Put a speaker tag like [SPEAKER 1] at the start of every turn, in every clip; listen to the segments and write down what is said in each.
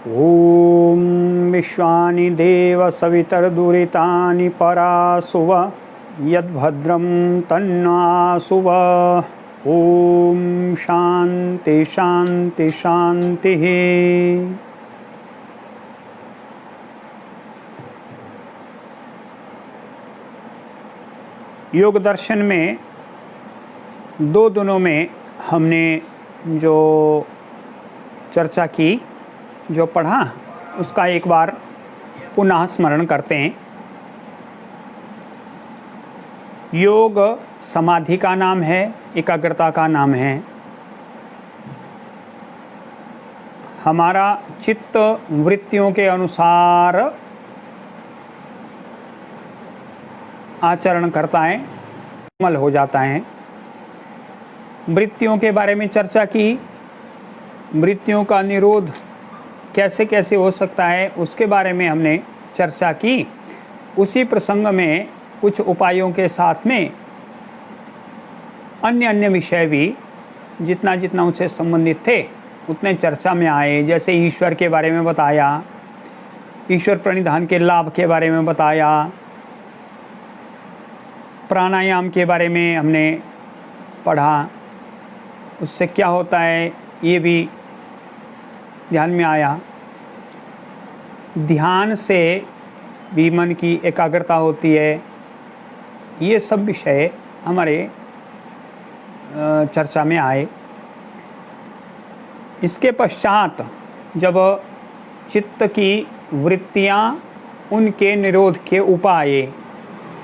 [SPEAKER 1] ॐ विश्वानि देव सवितर्दुरितानि परासुव यद्भद्रं तन्नासुव। ॐ शान्ति शान्ति शान्तिः। योग दर्शन में दो दिनों में हमने जो चर्चा की, जो पढ़ा, उसका एक बार पुनः स्मरण करते हैं। योग समाधि का नाम है, एकाग्रता का नाम है। हमारा चित्त वृत्तियों के अनुसार आचरण करता है, अमल हो जाता है। वृत्तियों के बारे में चर्चा की, वृत्तियों का निरोध कैसे कैसे हो सकता है उसके बारे में हमने चर्चा की। उसी प्रसंग में कुछ उपायों के साथ में अन्य विषय भी जितना जितना उससे संबंधित थे उतने चर्चा में आए। जैसे ईश्वर के बारे में बताया, ईश्वर प्रणिधान के लाभ के बारे में बताया, प्राणायाम के बारे में हमने पढ़ा, उससे क्या होता है ये भी ध्यान में आया। ध्यान से भी मन की एकाग्रता होती है। ये सब विषय हमारे चर्चा में आए। इसके पश्चात जब चित्त की वृत्तियाँ, उनके निरोध के उपाय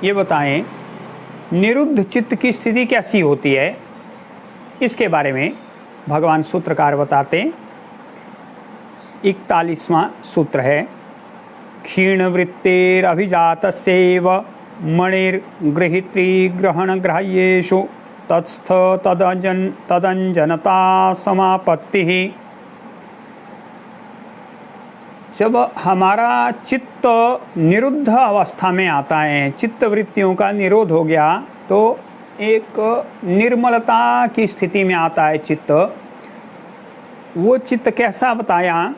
[SPEAKER 1] ये बताएं, निरुद्ध चित्त की स्थिति कैसी होती है, इसके बारे में भगवान सूत्रकार बताते। 41वां सूत्र है, क्षीण वृत्तेरभिजातस्यैव मणिर्गृहीत्री ग्रहण ग्राह्येषु तत्स्थ तदंजनता समापत्तिः। जब हमारा चित्त निरुद्ध अवस्था में आता है, चित्त वृत्तियों का निरोध हो गया, तो एक निर्मलता की स्थिति में आता है चित्त। वो चित्त कैसा बताया?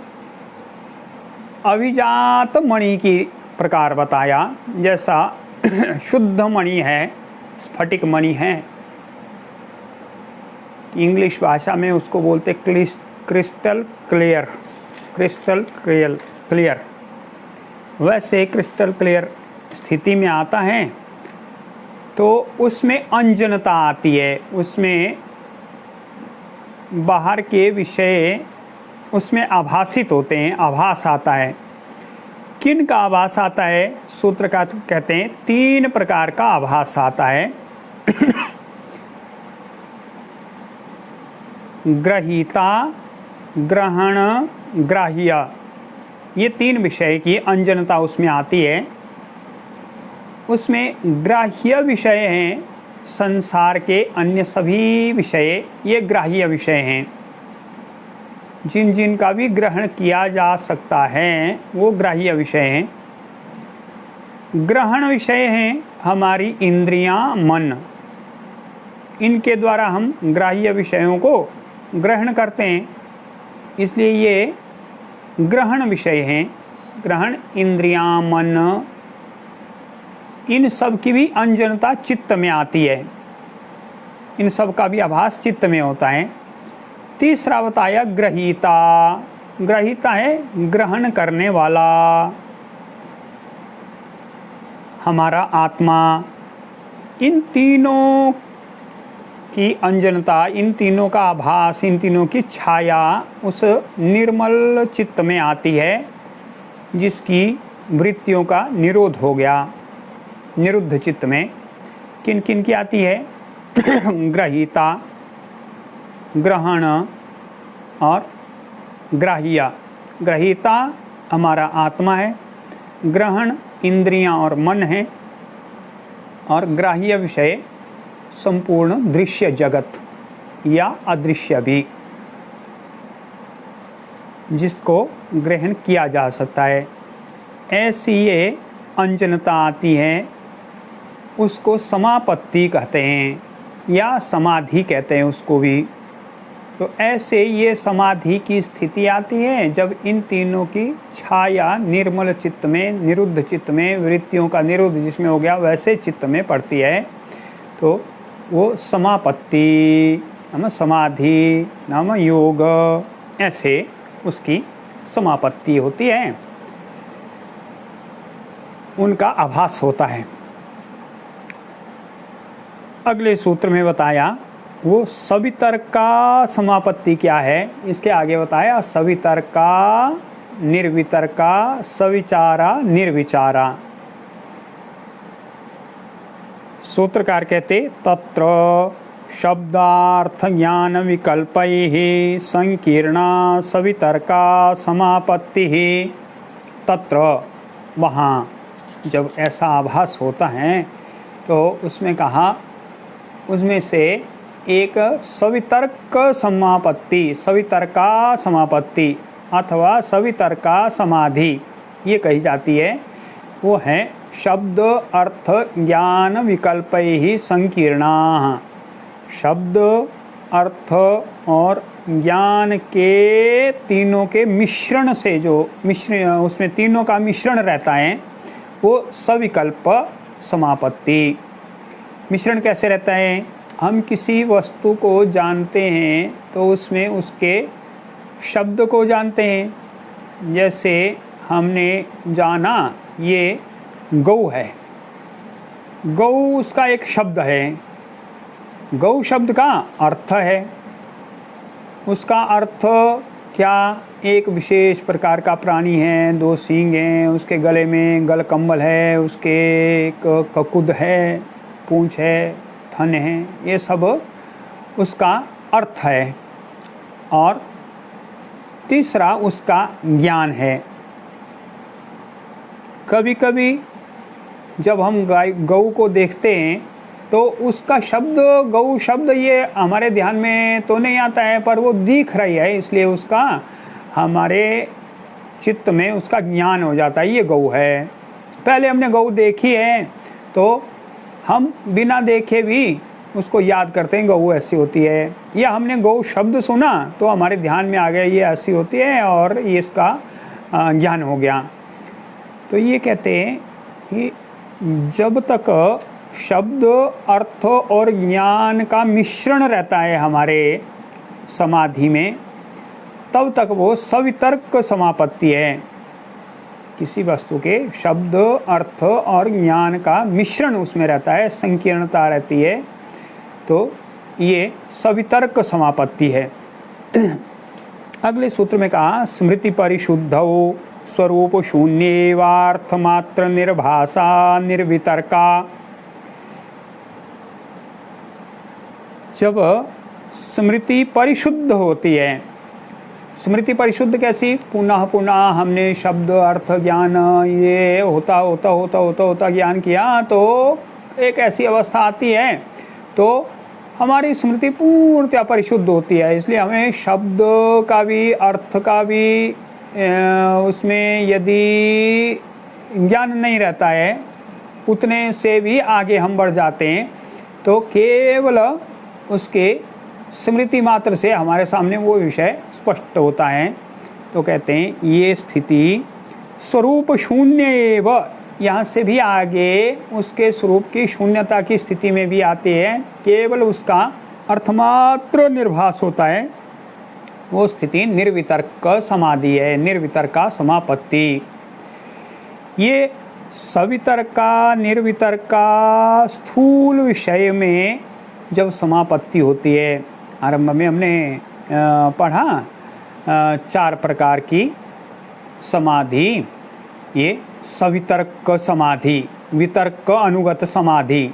[SPEAKER 1] अभिजात मणि की प्रकार बताया। जैसा शुद्ध मणि है, स्फटिक मणि है, इंग्लिश भाषा में उसको बोलते क्रिस्टल क्लियर, क्रिस्टल क्लियर। वैसे क्रिस्टल क्लियर स्थिति में आता है तो उसमें अंजनता आती है, उसमें बाहर के विषय उसमें आभासित होते हैं, आभास आता है। किन का आभास आता है? सूत्र का कहते हैं 3 प्रकार का आभास आता है। ग्रहीता, ग्रहण, ग्राह्य, ये 3 विषय की अंजनता उसमें आती है। उसमें ग्राह्य विषय हैं, संसार के अन्य सभी विषय ये ग्राह्य विषय हैं। जिन जिन का भी ग्रहण किया जा सकता है वो ग्राह्य विषय हैं। ग्रहण विषय हैं हमारी इंद्रियां, मन, इनके द्वारा हम ग्राह्य विषयों को ग्रहण करते हैं, इसलिए ये ग्रहण विषय हैं। ग्रहण, इंद्रियां, मन, इन सब की भी अंजनता चित्त में आती है, इन सब का भी आभास चित्त में होता है। तीसरा बताया ग्रहीता। ग्रहीता है ग्रहण करने वाला, हमारा आत्मा। इन तीनों की अंजनता, इन तीनों का आभास, इन तीनों की छाया उस निर्मल चित्त में आती है जिसकी वृत्तियों का निरोध हो गया। निरुद्ध चित्त में किन किन की आती है? ग्रहीता, ग्रहण और ग्राह्य। ग्रहीता हमारा आत्मा है, ग्रहण इंद्रियां और मन है, और ग्राह्य विषय संपूर्ण दृश्य जगत या अदृश्य भी, जिसको ग्रहण किया जा सकता है। ऐसी ये अंजनता आती है, उसको समापत्ति कहते हैं या समाधि कहते हैं उसको भी। तो ऐसे ये समाधि की स्थिति आती है जब इन तीनों की छाया निर्मल चित्त में, निरुद्ध चित्त में, वृत्तियों का निरुद्ध जिसमें हो गया वैसे चित्त में पड़ती है, तो वो समापत्ति नाम समाधि नाम योग, ऐसे उसकी समापत्ति होती है, उनका आभास होता है। अगले सूत्र में बताया वो सवितर्का समापत्ति क्या है, इसके आगे बताया सवितर्का निर्वितर्का सविचारा निर्विचारा। सूत्रकार कहते तत्र शब्दार्थ ज्ञान विकल्पैः संकीर्णा सवितर्का समापत्ति। तत्र वहाँ जब ऐसा आभास होता है तो उसमें कहा उसमें से एक सवितर्क समापत्ति, सवितर्का समापत्ति अथवा सवितर्का समाधि ये कही जाती है, वो है शब्द अर्थ ज्ञान विकल्पैः संकीर्णाः। शब्द अर्थ और ज्ञान के तीनों के मिश्रण से जो उसमें तीनों का मिश्रण रहता है वो सविकल्प समापत्ति। मिश्रण कैसे रहता है? हम किसी वस्तु को जानते हैं तो उसमें उसके शब्द को जानते हैं। जैसे हमने जाना ये गौ है, गौ उसका एक शब्द है, गौ शब्द का अर्थ है, उसका अर्थ क्या? एक विशेष प्रकार का प्राणी है, 2 सींग हैं, उसके गले में गलकम्बल है, उसके एक ककुद है, पूंछ है, थन है, ये सब उसका अर्थ है। और तीसरा उसका ज्ञान है। कभी कभी जब हम गौ को देखते हैं तो उसका शब्द, गौ शब्द ये हमारे ध्यान में तो नहीं आता है, पर वो दिख रही है, इसलिए उसका हमारे चित्त में उसका ज्ञान हो जाता है, ये गौ है। पहले हमने गौ देखी है तो हम बिना देखे भी उसको याद करते हैं गौ ऐसी होती है, या हमने गौ शब्द सुना तो हमारे ध्यान में आ गया ये ऐसी होती है और ये इसका ज्ञान हो गया। तो ये कहते हैं कि जब तक शब्द अर्थ और ज्ञान का मिश्रण रहता है हमारे समाधि में, तब तक वो सवितर्क समापत्ति है। किसी वस्तु के शब्द अर्थ और ज्ञान का मिश्रण उसमें रहता है, संकीर्णता रहती है, तो ये सवितर्क समापत्ति है। अगले सूत्र में कहा स्मृति परिशुद्धौ स्वरूप शून्येवार्थ मात्र निर्भासा निर्वितर्का। जब स्मृति परिशुद्ध होती है, स्मृति परिशुद्ध कैसी? पुनः पुनः हमने शब्द अर्थ ज्ञान ये होता ज्ञान किया तो एक ऐसी अवस्था आती है तो हमारी स्मृति पूर्णतया परिशुद्ध होती है। इसलिए हमें शब्द का भी अर्थ का भी उसमें यदि ज्ञान नहीं रहता है, उतने से भी आगे हम बढ़ जाते हैं, तो केवल उसके स्मृति मात्र से हमारे सामने वो विषय स्पष्ट होता है। तो कहते हैं ये स्थिति स्वरूप शून्य एव, यहाँ से भी आगे उसके स्वरूप की शून्यता की स्थिति में भी आती है, केवल उसका अर्थमात्र निर्भास होता है, वो स्थिति निर्वितर्क समाधि है, निर्वितर्का समापत्ति। ये सवितर्का निर्वितर्का स्थूल विषय में जब समापत्ति होती है, आरंभ में हमने पढ़ा 4 प्रकार की समाधि, ये सवितर्क समाधि, वितर्क अनुगत समाधि।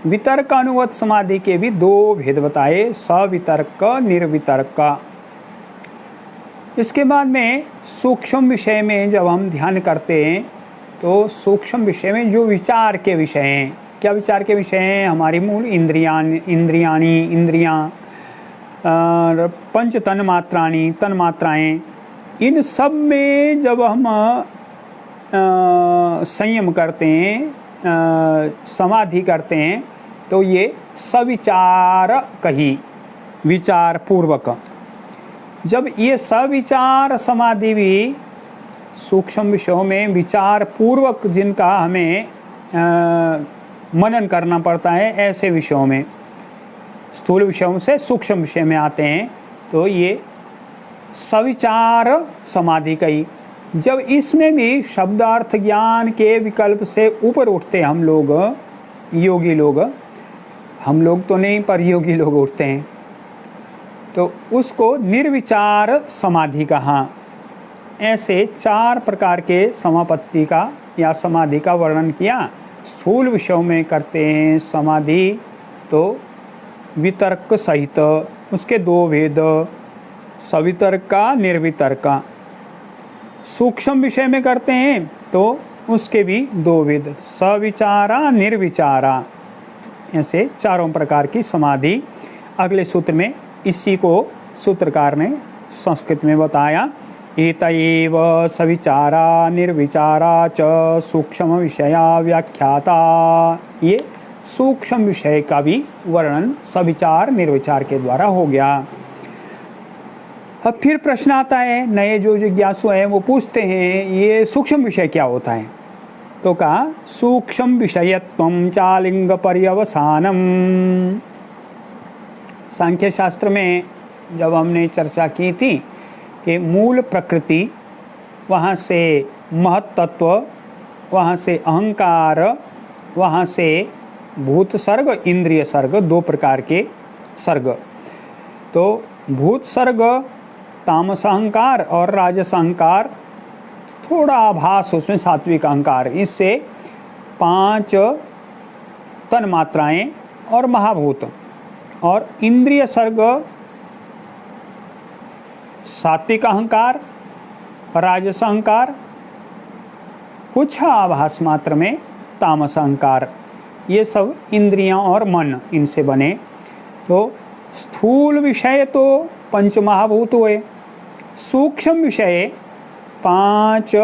[SPEAKER 1] वितर्क अनुगत समाधि के भी 2 भेद बताए, सवितर्क निर्वितर्क। इसके बाद में सूक्ष्म विषय में जब हम ध्यान करते हैं तो सूक्ष्म विषय में जो विचार के विषय हैं, क्या विचार के विषय हैं? हमारी मूल इंद्रियां, पंच तन्मात्राणी, तन्मात्राएं, इन सब में जब हम संयम करते हैं, समाधि करते हैं, तो ये सविचार कही, विचार पूर्वक जब ये सविचार समाधि भी सूक्ष्म विषयों में विचार पूर्वक जिनका हमें मनन करना पड़ता है, ऐसे विषयों में स्थूल विषयों से सूक्ष्म विषय में आते हैं, तो ये सविचार समाधि कही। जब इसमें भी शब्दार्थ ज्ञान के विकल्प से ऊपर उठते हम लोग, योगी लोग, हम लोग तो नहीं पर योगी लोग उठते हैं, तो उसको निर्विचार समाधि कहा। ऐसे 4 प्रकार के समापत्ति का या समाधि का वर्णन किया। स्थूल विषयों में करते हैं समाधि तो वितर्क सहित, उसके 2 भेद, सवितर्क का, निर्वितर्क का। सूक्ष्म विषय में करते हैं तो उसके भी 2 भेद, सविचारा निर्विचारा। ऐसे 4 प्रकार की समाधि अगले सूत्र में इसी को सूत्रकार ने संस्कृत में बताया। एतएव सविचारा निर्विचारा च सूक्ष्म विषया व्याख्याता। ये सूक्ष्म विषय का भी वर्णन सविचार निर्विचार के द्वारा हो गया। अब फिर प्रश्न आता है, नए जो जिज्ञासु हैं वो पूछते हैं ये सूक्ष्म विषय क्या होता है। तो कहा सूक्ष्म विषयत्वं चालिंग पर्यवसानम। सांख्य शास्त्र में जब हमने चर्चा की थी कि मूल प्रकृति, वहाँ से महत्तत्व, वहाँ से अहंकार, वहाँ से भूत सर्ग, इंद्रिय सर्ग, 2 प्रकार के सर्ग। तो भूत सर्ग तामस अहंकार और राजस अहंकार, थोड़ा आभास उसमें सात्विक अहंकार, इससे 5 तन मात्राएं और महाभूत। और इंद्रिय सर्ग सात्विक अहंकार, राजस अहंकार, कुछ आभास मात्र में तामस अहंकार, ये सब इंद्रियां और मन इनसे बने। तो स्थूल विषय तो 5 महाभूत हुए, सूक्ष्म विषय 5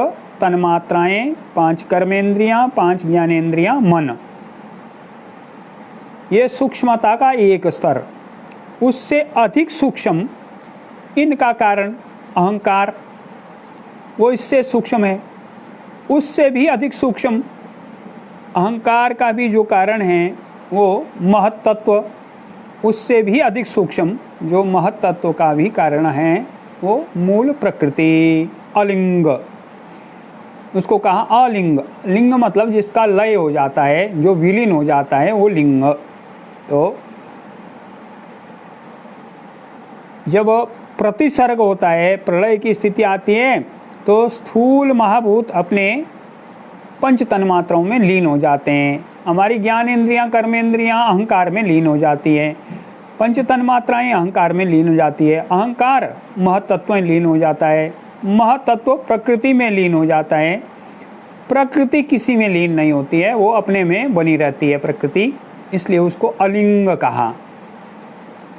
[SPEAKER 1] तन्मात्राएं, 5 कर्मेंद्रियां, 5 ज्ञानेंद्रियां, मन। ये सूक्ष्मता का एक स्तर। उससे अधिक सूक्ष्म इनका कारण अहंकार, वो इससे सूक्ष्म है। उससे भी अधिक सूक्ष्म अहंकार का भी जो कारण है वो महत्तत्व, उससे भी अधिक सूक्ष्म जो महत्तत्व का भी कारण है वो मूल प्रकृति, अलिंग। उसको कहा अलिंग। लिंग मतलब जिसका लय हो जाता है, जो विलीन हो जाता है, वो लिंग। तो जब प्रतिसर्ग होता है, प्रलय की स्थिति आती है, तो स्थूल महाभूत अपने 5 तन्मात्राओं में लीन हो जाते हैं। हमारी ज्ञान इंद्रियां, कर्मेंद्रियां अहंकार में लीन हो जाती है, 5 तन्मात्राएं अहंकार में लीन हो जाती है, अहंकार महत्तत्व में लीन हो जाता है, महत्तत्व प्रकृति में लीन हो जाता है, प्रकृति किसी में लीन नहीं होती है, वो अपने में बनी रहती है प्रकृति, इसलिए उसको अलिंग कहा।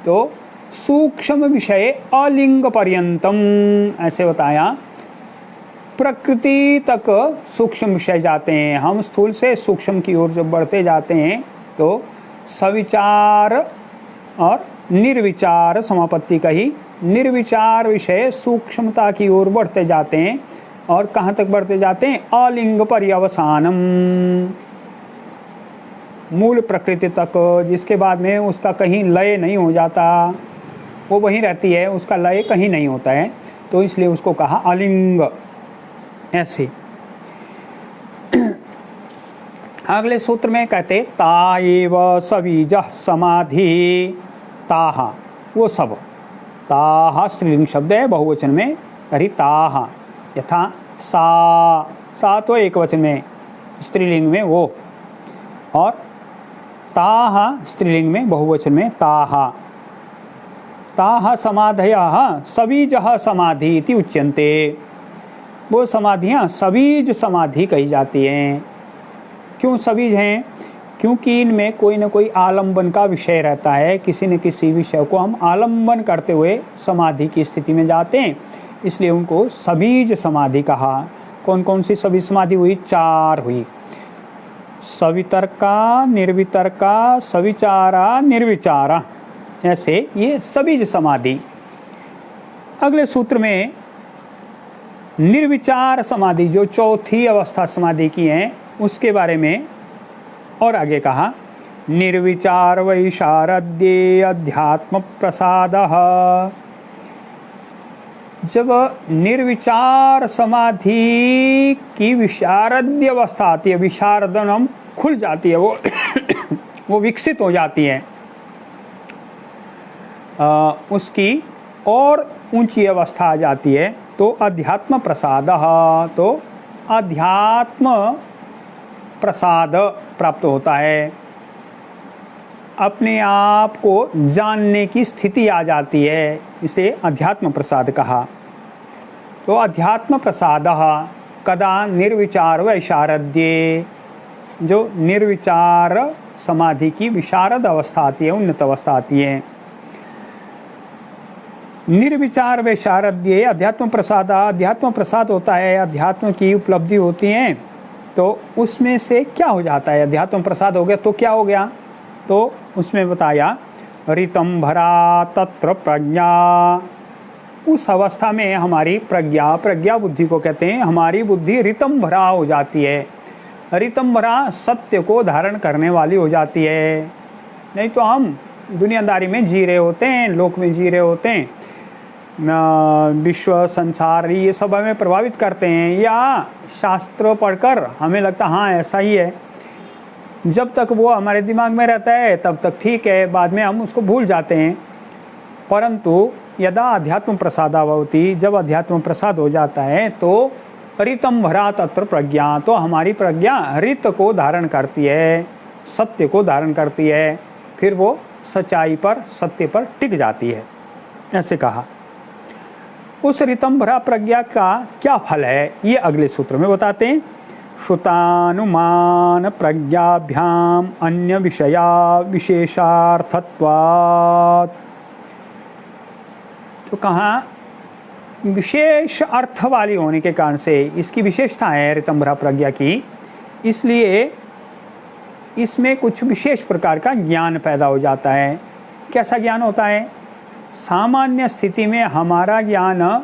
[SPEAKER 1] तो सूक्ष्म विषय अलिंग पर्यंतम, ऐसे बताया। प्रकृति तक सूक्ष्म विषय जाते हैं। हम स्थूल से सूक्ष्म की ओर जब बढ़ते जाते हैं तो सविचार और निर्विचार समापत्ति कही। निर्विचार विषय सूक्ष्मता की ओर बढ़ते जाते हैं। और कहाँ तक बढ़ते जाते हैं? अलिंग पर्यवसानम, मूल प्रकृति तक, जिसके बाद में उसका कहीं लय नहीं हो जाता, वो वहीं रहती है, उसका लय कहीं नहीं होता है, तो इसलिए उसको कहा अलिंग। ऐसे अगले सूत्र में कहते ताएव सवीज समाधि, ताहा वो सब, ताहा स्त्रीलिंग शब्द है, बहुवचन में करी ताहा, यथा सा तो एक वचन में, स्त्रीलिंग में वो, और ताहा स्त्रीलिंग में, बहुवचन में ताहा। ताहा समाधयः सवीजः समाधि इति उच्यन्ते, वो समाधियाँ सवीज समाधि कही जाती हैं। क्यों सवीज हैं? क्योंकि इनमें कोई न कोई आलम्बन का विषय रहता है, किसी न किसी विषय को हम आलम्बन करते हुए समाधि की स्थिति में जाते हैं, इसलिए उनको सवीज समाधि कहा। कौन कौन सी सवीज समाधि हुई? 4 हुई, सवितर्का, निर्वितर्का, सविचारा, निर्विचारा, ऐसे ये सवीज समाधि। अगले सूत्र में निर्विचार समाधि जो चौथी अवस्था समाधि की है उसके बारे में और आगे कहा, निर्विचार वैशारद्ये अध्यात्म प्रसादः। जब निर्विचार समाधि की विशारद्य अवस्था आती है, विशारदनम खुल जाती है, वो विकसित हो जाती है, उसकी और ऊंची अवस्था आ जाती है, तो अध्यात्म प्रसादः, तो अध्यात्म प्रसाद प्राप्त होता है, अपने आप को जानने की स्थिति आ जाती है, इसे अध्यात्म प्रसाद कहा। तो अध्यात्म प्रसादः कदा निर्विचार वैशारद्ये, जो निर्विचार समाधि की विशारद अवस्था आती है, उन्नत अवस्था आती है। निर्विचार वैशारद्ये अध्यात्म प्रसाद, अध्यात्म प्रसाद होता है, अध्यात्म की उपलब्धि होती है, तो उसमें से क्या हो जाता है, अध्यात्म प्रसाद हो गया तो क्या हो गया, तो उसमें बताया ऋतम भरा तत्र प्रज्ञा, उस अवस्था में हमारी प्रज्ञा, प्रज्ञा बुद्धि को कहते हैं, हमारी बुद्धि ऋतम भरा हो जाती है, ऋतम भरा सत्य को धारण करने वाली हो जाती है। नहीं तो हम दुनियादारी में जी रहे होते हैं, लोक में जी रहे होते हैं, विश्व संसार ये सब हमें प्रभावित करते हैं, या शास्त्र पढ़कर हमें लगता हाँ ऐसा ही है, जब तक वो हमारे दिमाग में रहता है तब तक ठीक है, बाद में हम उसको भूल जाते हैं। परंतु यदा अध्यात्म प्रसादा भवति, जब अध्यात्म प्रसाद हो जाता है तो ऋतम भरा तत्र प्रज्ञा, तो हमारी प्रज्ञा ऋत को धारण करती है, सत्य को धारण करती है, फिर वो सच्चाई पर, सत्य पर टिक जाती है, ऐसे कहा। उस ऋतम भरा प्रज्ञा का क्या फल है ये अगले सूत्र में बताते हैं। श्रुतानुमान प्रज्ञाभ्याम अन्य विषया विशेषार्थत्वात्, तो कहाँ विशेष अर्थ वाली होने के कारण से इसकी विशेषता है ऋतम भरा प्रज्ञा की, इसलिए इसमें कुछ विशेष प्रकार का ज्ञान पैदा हो जाता है। कैसा ज्ञान होता है, सामान्य स्थिति में हमारा ज्ञान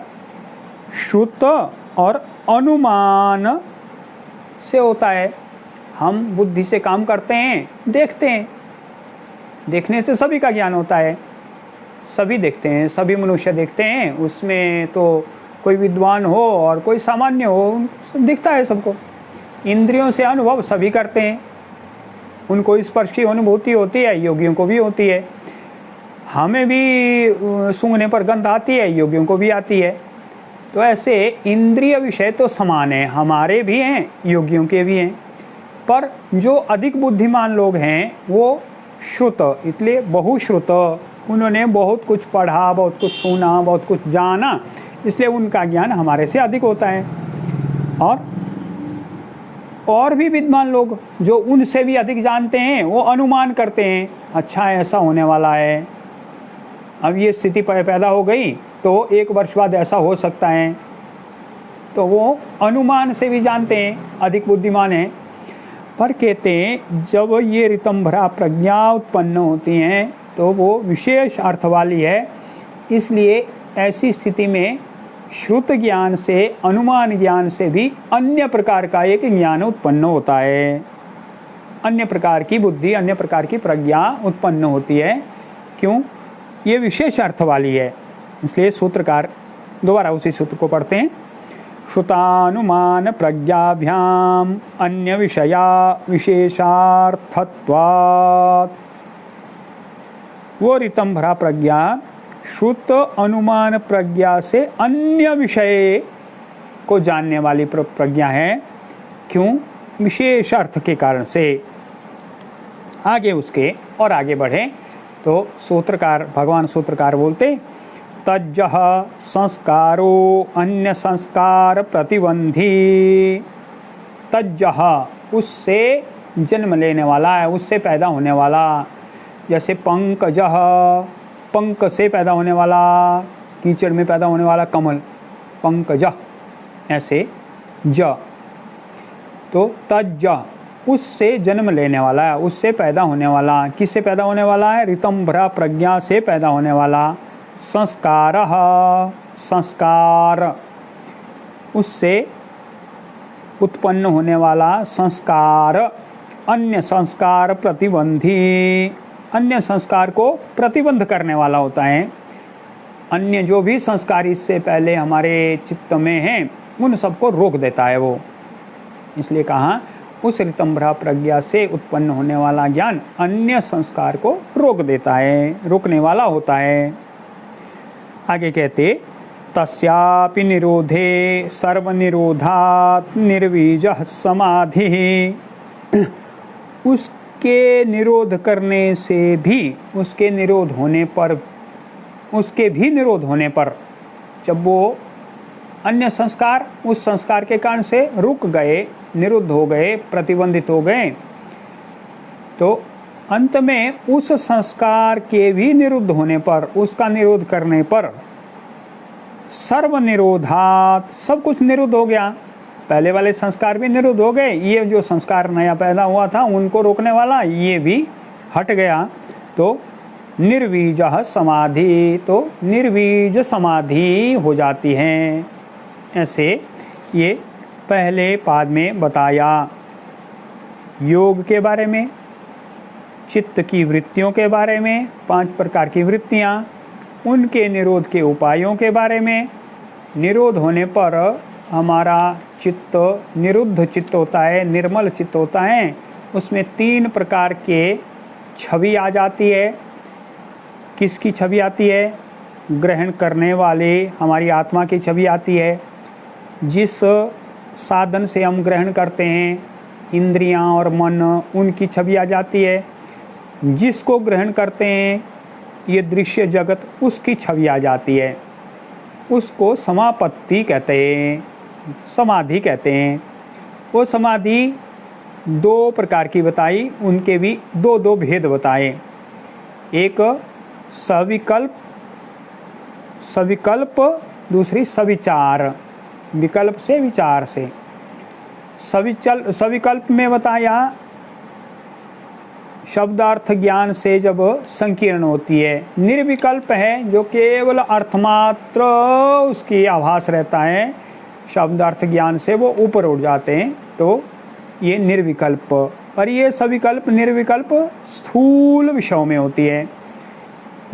[SPEAKER 1] श्रुत और अनुमान से होता है, हम बुद्धि से काम करते हैं, देखते हैं, देखने से सभी का ज्ञान होता है, सभी देखते हैं, सभी मनुष्य देखते हैं, उसमें तो कोई विद्वान हो और कोई सामान्य हो, दिखता है सबको। इंद्रियों से अनुभव सभी करते हैं, उनको स्पर्श की अनुभूति होती है, योगियों को भी होती है, हमें भी सूंघने पर गंध आती है, योगियों को भी आती है। तो ऐसे इंद्रिय विषय तो समान है, हमारे भी हैं, योगियों के भी हैं, पर जो अधिक बुद्धिमान लोग हैं वो श्रुत, इसलिए बहुश्रुत, उन्होंने बहुत कुछ पढ़ा, बहुत कुछ सुना, बहुत कुछ जाना, इसलिए उनका ज्ञान हमारे से अधिक होता है। और भी विद्वान लोग जो उनसे भी अधिक जानते हैं वो अनुमान करते हैं, अच्छा ऐसा होने वाला है, अब ये स्थिति पैदा हो गई तो 1 वर्ष बाद ऐसा हो सकता है, तो वो अनुमान से भी जानते हैं, अधिक बुद्धिमान हैं। पर कहते हैं जब ये ऋतम भरा प्रज्ञा उत्पन्न होती हैं तो वो विशेष अर्थ वाली है, इसलिए ऐसी स्थिति में श्रुत ज्ञान से, अनुमान ज्ञान से भी अन्य प्रकार का एक ज्ञान उत्पन्न होता है, अन्य प्रकार की बुद्धि, अन्य प्रकार की प्रज्ञा उत्पन्न होती है। क्यों, ये विशेष अर्थ वाली है, इसलिए सूत्रकार दोबारा उसी सूत्र को पढ़ते हैं। श्रुतानुमान प्रज्ञाभ्याम अन्य विषया विशेषार्थत्वात्, वो ऋतम भरा प्रज्ञा श्रुत अनुमान प्रज्ञा से अन्य विषय को जानने वाली प्रज्ञा है। क्यों, विशेष अर्थ के कारण से। आगे उसके और आगे बढ़े तो सूत्रकार, भगवान सूत्रकार बोलते तज्जह संस्कारो अन्य संस्कार प्रतिबंधी, तज्जह उससे जन्म लेने वाला है, उससे पैदा होने वाला, जैसे पंकजह, पंक से पैदा होने वाला, कीचड़ में पैदा होने वाला कमल, पंकजह, ऐसे ज, तो तज्जह उससे जन्म लेने वाला है, उससे पैदा होने वाला, किससे पैदा होने वाला है, ऋतम भरा प्रज्ञा से पैदा होने वाला। संस्कारः, संस्कार, उससे उत्पन्न होने वाला संस्कार अन्य संस्कार प्रतिबंधी, अन्य संस्कार को प्रतिबंध करने वाला होता है। अन्य जो भी संस्कार इससे पहले हमारे चित्त में हैं उन सबको रोक देता है वो। इसलिए कहा उस ऋतंभरा प्रज्ञा से उत्पन्न होने वाला ज्ञान अन्य संस्कार को रोक देता है, रोकने वाला होता है। आगे कहते तस्यापि निरोधे सर्वनिरोधात् निर्वीजः समाधि, उसके निरोध करने से भी, उसके निरोध होने पर, उसके भी निरोध होने पर, जब वो अन्य संस्कार उस संस्कार के कारण से रुक गए, निरुद्ध हो गए, प्रतिबंधित हो गए, तो अंत में उस संस्कार के भी निरुद्ध होने पर, उसका निरोध करने पर सर्वनिरोधात्, सब कुछ निरुद्ध हो गया। पहले वाले संस्कार भी निरुद्ध हो गए, ये जो संस्कार नया पैदा हुआ था उनको रोकने वाला ये भी हट गया। तो निर्वीजः समाधि, तो निर्वीज समाधि हो जाती है। ऐसे ये पहले पाद में बताया योग के बारे में, चित्त की वृत्तियों के बारे में, 5 प्रकार की वृत्तियाँ, उनके निरोध के उपायों के बारे में। निरोध होने पर हमारा चित्त निरुद्ध चित्त होता है, निर्मल चित्त होता है, उसमें 3 प्रकार के छवि आ जाती है। किसकी छवि आती है? ग्रहण करने वाले हमारी आत्मा की छवि आती है। जिस साधन से हम ग्रहण करते हैं, इंद्रियां और मन, उनकी छवि आ जाती है। जिसको ग्रहण करते हैं ये दृश्य जगत, उसकी छवि आ जाती है। उसको समापत्ति कहते हैं, समाधि कहते हैं। वो समाधि 2 प्रकार की बताई, उनके भी 2 भेद बताए। एक सविकल्प, सविकल्प, दूसरी सविचार, विकल्प से विचार से। सविकल्प में बताया शब्दार्थ ज्ञान से जब संकीर्ण होती है। निर्विकल्प है जो केवल अर्थमात्र उसकी आभास रहता है, शब्दार्थ ज्ञान से वो ऊपर उठ जाते हैं, तो ये निर्विकल्प। और ये सविकल्प निर्विकल्प स्थूल विषयों में होती है।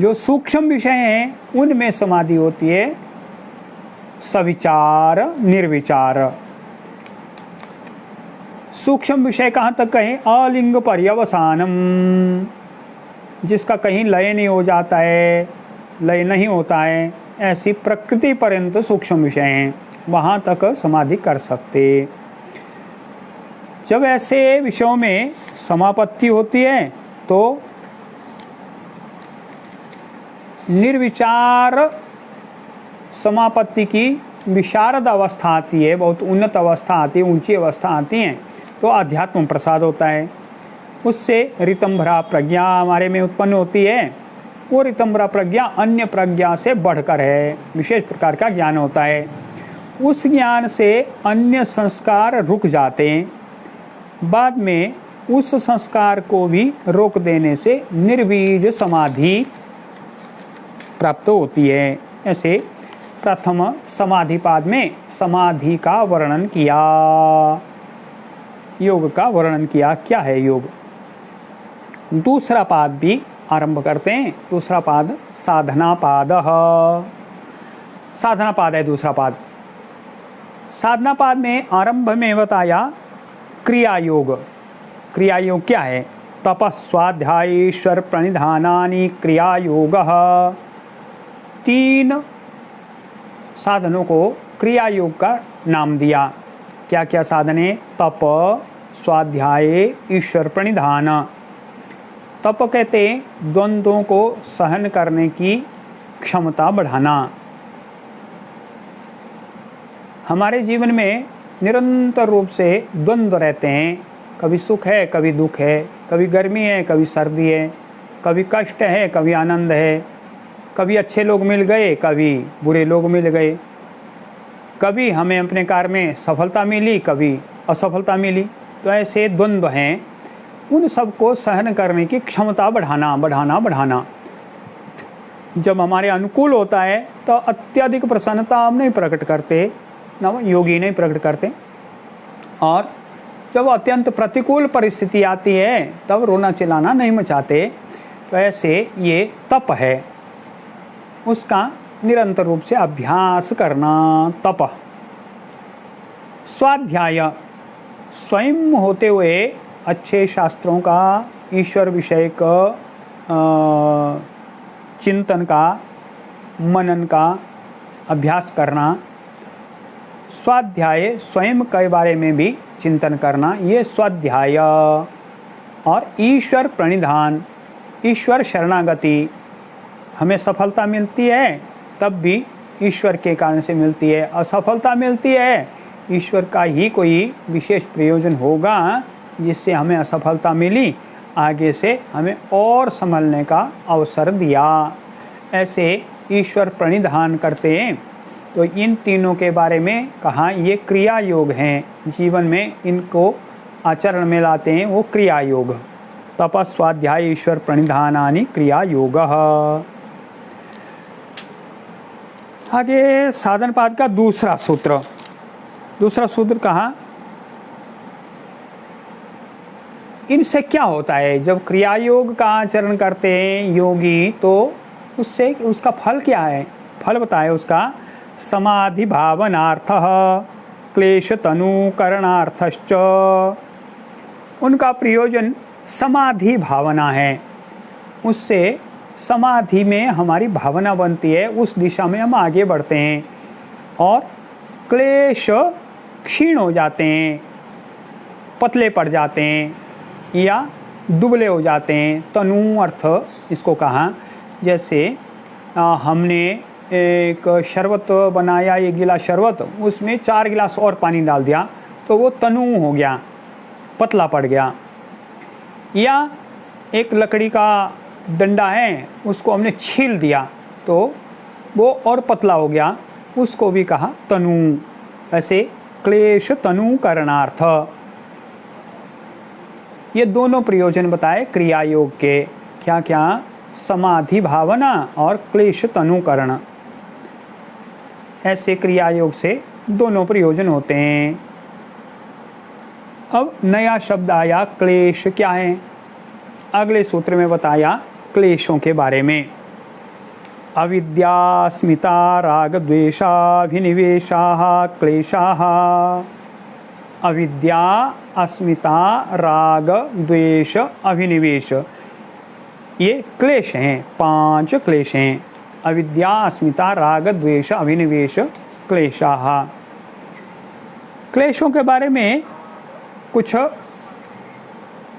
[SPEAKER 1] जो सूक्ष्म विषय हैं उनमें समाधि होती है सविचार निर्विचार। सूक्ष्म विषय कहाँ तक कहें? अलिंग पर्यवसानम, जिसका कहीं लय नहीं हो जाता है, लय नहीं होता है, ऐसी प्रकृति पर्यंत सूक्ष्म विषय हैं, वहाँ तक समाधि कर सकते। जब ऐसे विषयों में समापत्ति होती है तो निर्विचार समापत्ति की विशारद अवस्था आती है, बहुत उन्नत अवस्था आती है, ऊंची अवस्था आती है, तो अध्यात्म प्रसाद होता है। उससे ऋतंभरा प्रज्ञा हमारे में उत्पन्न होती है। वो ऋतंभरा प्रज्ञा अन्य प्रज्ञा से बढ़कर है, विशेष प्रकार का ज्ञान होता है। उस ज्ञान से अन्य संस्कार रुक जाते हैं। बाद में उस संस्कार को भी रोक देने से निर्बीज समाधि प्राप्त होती है। ऐसे प्रथम समाधि पाद में समाधि का वर्णन किया, योग का वर्णन किया। क्या है योग? दूसरा पाद भी आरंभ करते हैं। दूसरा पाद साधना पाद, साधना पाद है दूसरा पाद। साधना पाद में आरंभ में बताया क्रिया योग। क्रिया योग क्या है? तपस्वाध्याय ईश्वर प्रणिधानानि क्रिया योग। 3 साधनों को क्रिया योग का नाम दिया। क्या क्या साधन है? तप, स्वाध्याय, ईश्वर प्रणिधान। तप कहते हैं द्वंद्वों को सहन करने की क्षमता बढ़ाना। हमारे जीवन में निरंतर रूप से द्वंद्व रहते हैं, कभी सुख है, कभी दुख है, कभी गर्मी है, कभी सर्दी है, कभी कष्ट है, कभी आनंद है, कभी अच्छे लोग मिल गए, कभी बुरे लोग मिल गए, कभी हमें अपने कार्य में सफलता मिली, कभी असफलता मिली। तो ऐसे द्वंद्व हैं, उन सबको सहन करने की क्षमता बढ़ाना। जब हमारे अनुकूल होता है तो अत्यधिक प्रसन्नता हम नहीं प्रकट करते, ना योगी नहीं प्रकट करते, और जब अत्यंत प्रतिकूल परिस्थिति आती है तब रोना चिल्लाना नहीं मचाते। तो ऐसे ये तप है, उसका निरंतर रूप से अभ्यास करना तप। स्वाध्याय, स्वयं होते हुए अच्छे शास्त्रों का, ईश्वर विषय का चिंतन का, मनन का अभ्यास करना। स्वाध्याय, स्वयं के बारे में भी चिंतन करना, ये स्वाध्याय। और ईश्वर प्रणिधान, ईश्वर शरणागति, हमें सफलता मिलती है तब भी ईश्वर के कारण से मिलती है, असफलता मिलती है ईश्वर का ही कोई विशेष प्रयोजन होगा जिससे हमें असफलता मिली, आगे से हमें और संभलने का अवसर दिया। ऐसे ईश्वर प्रणिधान करते हैं। तो इन तीनों के बारे में कहा, ये क्रिया योग हैं, जीवन में इनको आचरण में लाते हैं, वो क्रिया योग। तप स्वाध्याय ईश्वर प्रणिधानानि क्रिया योग। आगे साधन पाद का दूसरा सूत्र कहा, इनसे क्या होता है जब क्रिया योग का आचरण करते हैं योगी, तो उससे उसका फल क्या है? फल बताए उसका, समाधि भावनार्थ क्लेश तनुकरणार्थश्च। उनका प्रयोजन समाधि भावना है, उससे समाधि में हमारी भावना बनती है, उस दिशा में हम आगे बढ़ते हैं और क्लेश क्षीण हो जाते हैं, पतले पड़ जाते हैं या दुबले हो जाते हैं। तनु अर्थ इसको कहा, जैसे हमने एक शरबत बनाया, 1 गिलास शरबत, उसमें 4 गिलास और पानी डाल दिया तो वो तनु हो गया, पतला पड़ गया। या एक लकड़ी का डंडा है, उसको हमने छील दिया तो वो और पतला हो गया, उसको भी कहा तनु। ऐसे क्लेश तनु करणार्थ, ये दोनों प्रयोजन बताए क्रिया योग के। क्या क्या? समाधि भावना और क्लेश तनुकरण। ऐसे क्रिया योग से दोनों प्रयोजन होते हैं। अब नया शब्द आया क्लेश, क्या है? अगले सूत्र में बताया क्लेशों के बारे में। अविद्या स्मिता राग द्वेषाभिनिवेशाः क्लेशाः। अविद्या, अस्मिता, राग, द्वेष, अभिनिवेश, ये क्लेश हैं, 5 क्लेश हैं। अविद्या, अस्मिता, राग, द्वेष, अभिनिवेश, क्लेशाः। क्लेशों के बारे में कुछ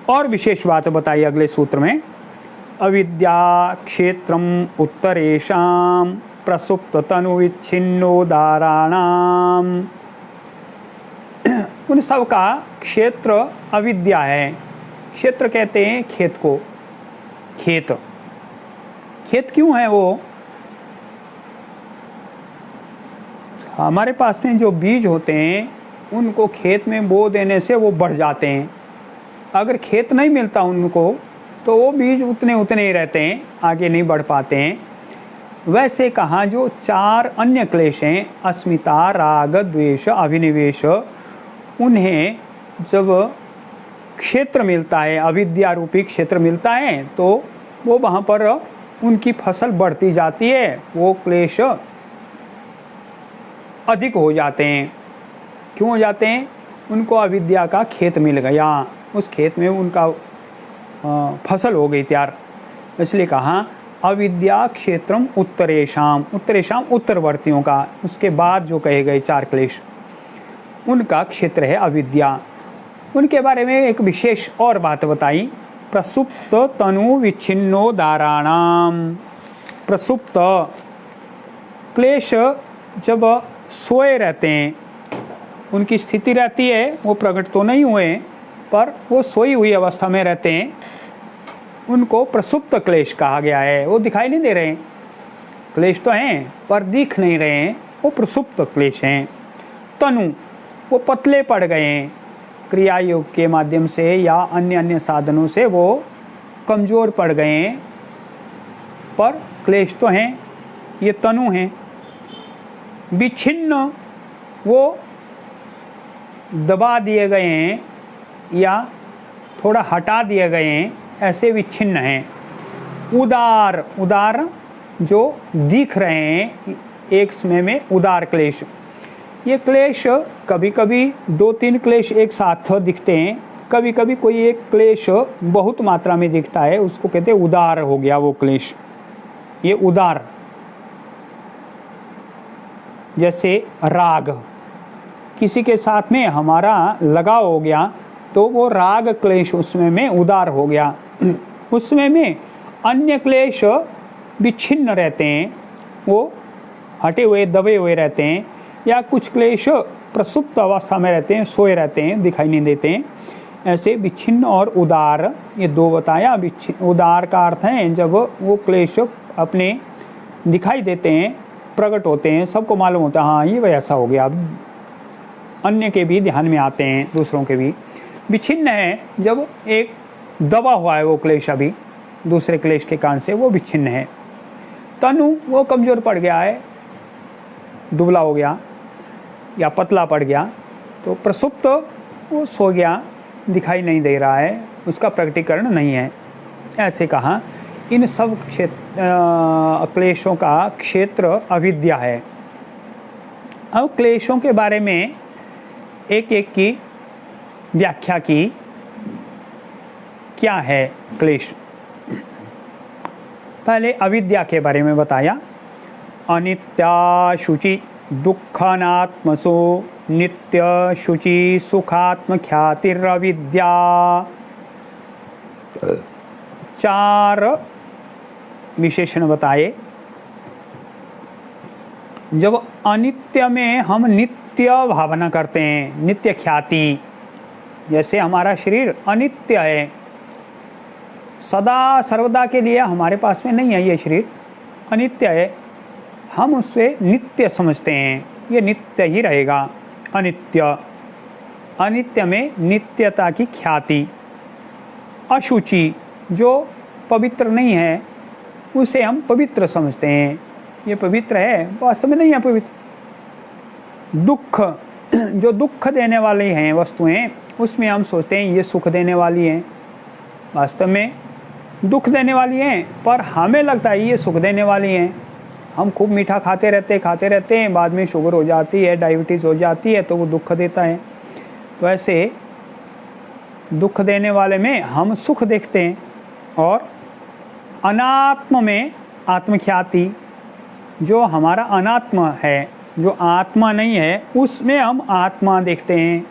[SPEAKER 1] और विशेष बात बताई अगले सूत्र में। अविद्या क्षेत्रम उत्तरेषां प्रसुप्त तनुविच्छिन्नोदाराणाम। उन सब का क्षेत्र अविद्या है। क्षेत्र कहते हैं खेत को। खेत क्यों है? वो हमारे पास में जो बीज होते हैं उनको खेत में बो देने से वो बढ़ जाते हैं। अगर खेत नहीं मिलता उनको तो वो बीज उतने ही रहते हैं, आगे नहीं बढ़ पाते हैं। वैसे कहा जो 4 अन्य क्लेश हैं, अस्मिता, राग, द्वेष, अभिनिवेश, उन्हें जब क्षेत्र मिलता है, अविद्या रूपी क्षेत्र मिलता है, तो वो वहाँ पर उनकी फसल बढ़ती जाती है, वो क्लेश अधिक हो जाते हैं। क्यों हो जाते हैं? उनको अविद्या का खेत मिल गया, उस खेत में उनका फसल हो गई तैयार। इसलिए कहा अविद्या क्षेत्रम उत्तरेशम। उत्तरेशम उत्तरवर्तियों का, उसके बाद जो कहे गए 4 क्लेश, उनका क्षेत्र है अविद्या। उनके बारे में एक विशेष और बात बताई, प्रसुप्त तनु विच्छिन्नोदाराणाम। प्रसुप्त क्लेश जब सोए रहते हैं, उनकी स्थिति रहती है, वो प्रकट तो नहीं हुए पर वो सोई हुई अवस्था में रहते हैं, उनको प्रसुप्त क्लेश कहा गया है। वो दिखाई नहीं दे रहे हैं, क्लेश तो हैं पर दिख नहीं रहे हैं, वो प्रसुप्त क्लेश हैं। तनु, वो पतले पड़ गए हैं, क्रिया योग के माध्यम से या अन्य साधनों से वो कमज़ोर पड़ गए हैं, पर क्लेश तो हैं, ये तनु हैं। विच्छिन्न वो दबा दिए गए हैं या थोड़ा हटा दिए गए हैं, ऐसे विच्छिन्न हैं। उदार, उदार जो दिख रहे हैं एक समय में, उदार क्लेश। ये क्लेश कभी कभी 2-3 क्लेश एक साथ दिखते हैं, कभी कभी कोई एक क्लेश बहुत मात्रा में दिखता है, उसको कहते हैं उदार हो गया वो क्लेश। ये उदार, जैसे राग, किसी के साथ में हमारा लगाव हो गया तो वो राग क्लेश उसमें में उदार हो गया। उसमें में अन्य क्लेश विच्छिन्न रहते हैं, वो हटे हुए दबे हुए रहते हैं, या कुछ क्लेश प्रसुप्त अवस्था में रहते हैं, सोए रहते हैं, दिखाई नहीं देते हैं। ऐसे विच्छिन्न और उदार, ये दो बताया। उदार का अर्थ है जब वो क्लेश अपने दिखाई देते हैं, प्रकट होते हैं, सबको मालूम होता है हाँ ये वैसा हो गया, अन्य के भी ध्यान में आते हैं, दूसरों के भी। विच्छिन्न है जब एक दबा हुआ है वो क्लेश, अभी दूसरे क्लेश के कारण से वो विच्छिन्न है। तनु वो कमज़ोर पड़ गया है, दुबला हो गया या पतला पड़ गया, तो प्रसुप्त वो सो गया, दिखाई नहीं दे रहा है, उसका प्रकटीकरण नहीं है। ऐसे कहा इन सब क्लेशों का क्षेत्र अविद्या है। अब क्लेशों के बारे में एक एक की व्याख्या की। क्या है क्लेश? पहले अविद्या के बारे में बताया। अनित्या शुचि दुःखानात्मसो नित्य शुचि सुखात्म ख्यातिरविद्या। 4 विशेषण बताए। जब अनित्य में हम नित्य भावना करते हैं, नित्य ख्याति, जैसे हमारा शरीर अनित्य है, सदा सर्वदा के लिए हमारे पास में नहीं है, ये शरीर अनित्य है, हम उससे नित्य समझते हैं, ये नित्य ही रहेगा। अनित्य, अनित्य में नित्यता की ख्याति। अशुचि, जो पवित्र नहीं है, उसे हम पवित्र समझते हैं, ये पवित्र है, वास्तव में नहीं है पवित्र। दुख, जो दुख देने वाली हैं वस्तुएं, उसमें हम सोचते हैं ये सुख देने वाली हैं, वास्तव में दुख देने वाली हैं, पर हमें लगता है ये सुख देने वाली हैं। हम खूब मीठा खाते रहते हैं, बाद में शुगर हो जाती है, डायबिटीज़ हो जाती है, तो वो दुख देता है। तो ऐसे दुख देने वाले में हम सुख देखते हैं। और अनात्म में आत्मख्याति, जो हमारा अनात्मा है, जो आत्मा नहीं है, उसमें हम आत्मा देखते हैं।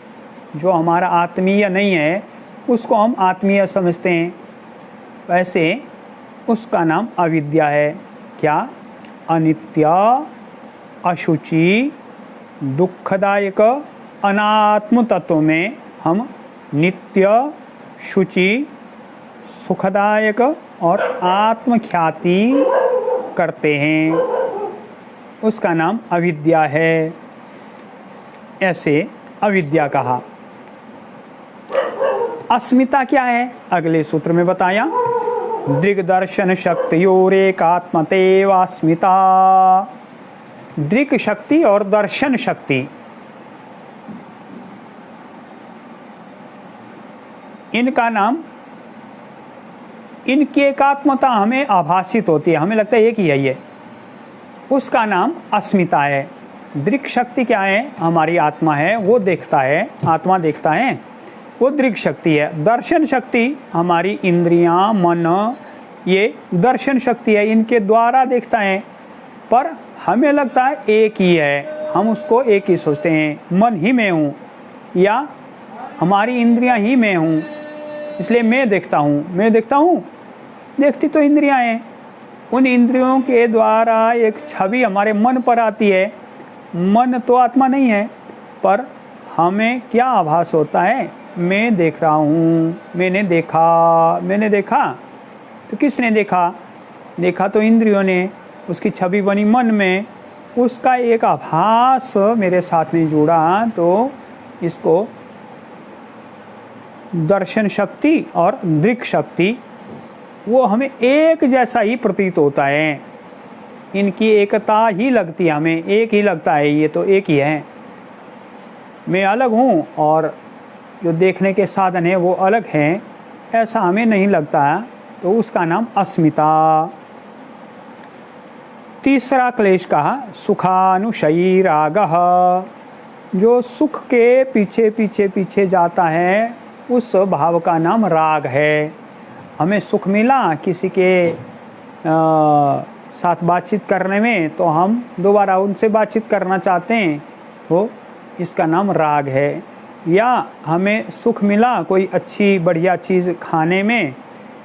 [SPEAKER 1] जो हमारा आत्मीय नहीं है, उसको हम आत्मीय समझते हैं। वैसे उसका नाम अविद्या है। क्या? अनित्य, अशुचि, दुखदायक अनात्म तत्व में हम नित्य, शुचि, सुखदायक और आत्मख्याति करते हैं, उसका नाम अविद्या है। ऐसे अविद्या कहा। अस्मिता क्या है? अगले सूत्र में बताया। दृग्दर्शन शक्तियोरेकात्मतेव अस्मिता। दृक् शक्ति और दर्शन शक्ति, इनका नाम, इनकी एकात्मता हमें आभासित होती है, हमें लगता है एक ही है ये, उसका नाम अस्मिता है। दृक् शक्ति क्या है? हमारी आत्मा है, वो देखता है, आत्मा देखता है, वो दृक् शक्ति है। दर्शन शक्ति हमारी इंद्रियां, मन, ये दर्शन शक्ति है, इनके द्वारा देखता है, पर हमें लगता है एक ही है, हम उसको एक ही सोचते हैं। मन ही मैं हूँ या हमारी इंद्रियां ही मैं हूँ, इसलिए मैं देखता हूँ। देखती तो इंद्रियां हैं, उन इंद्रियों के द्वारा एक छवि हमारे मन पर आती है। मन तो आत्मा नहीं है, पर हमें क्या आभास होता है? मैं देख रहा हूँ, मैंने देखा। तो किसने देखा? देखा तो इंद्रियों ने, उसकी छवि बनी मन में, उसका एक आभास मेरे साथ में जुड़ा, तो इसको दर्शन शक्ति और दृक् शक्ति वो हमें एक जैसा ही प्रतीत होता है, इनकी एकता ही लगती है हमें, एक ही लगता है, ये तो एक ही है। मैं अलग हूँ और जो देखने के साधन है वो अलग हैं, ऐसा हमें नहीं लगता है, तो उसका नाम अस्मिता। तीसरा क्लेश कहा सुखानुशयी रागः, जो सुख के पीछे पीछे पीछे जाता है उस भाव का नाम राग है। हमें सुख मिला किसी के साथ बातचीत करने में, तो हम दोबारा उनसे बातचीत करना चाहते हैं, तो इसका नाम राग है। या हमें सुख मिला कोई अच्छी बढ़िया चीज़ खाने में,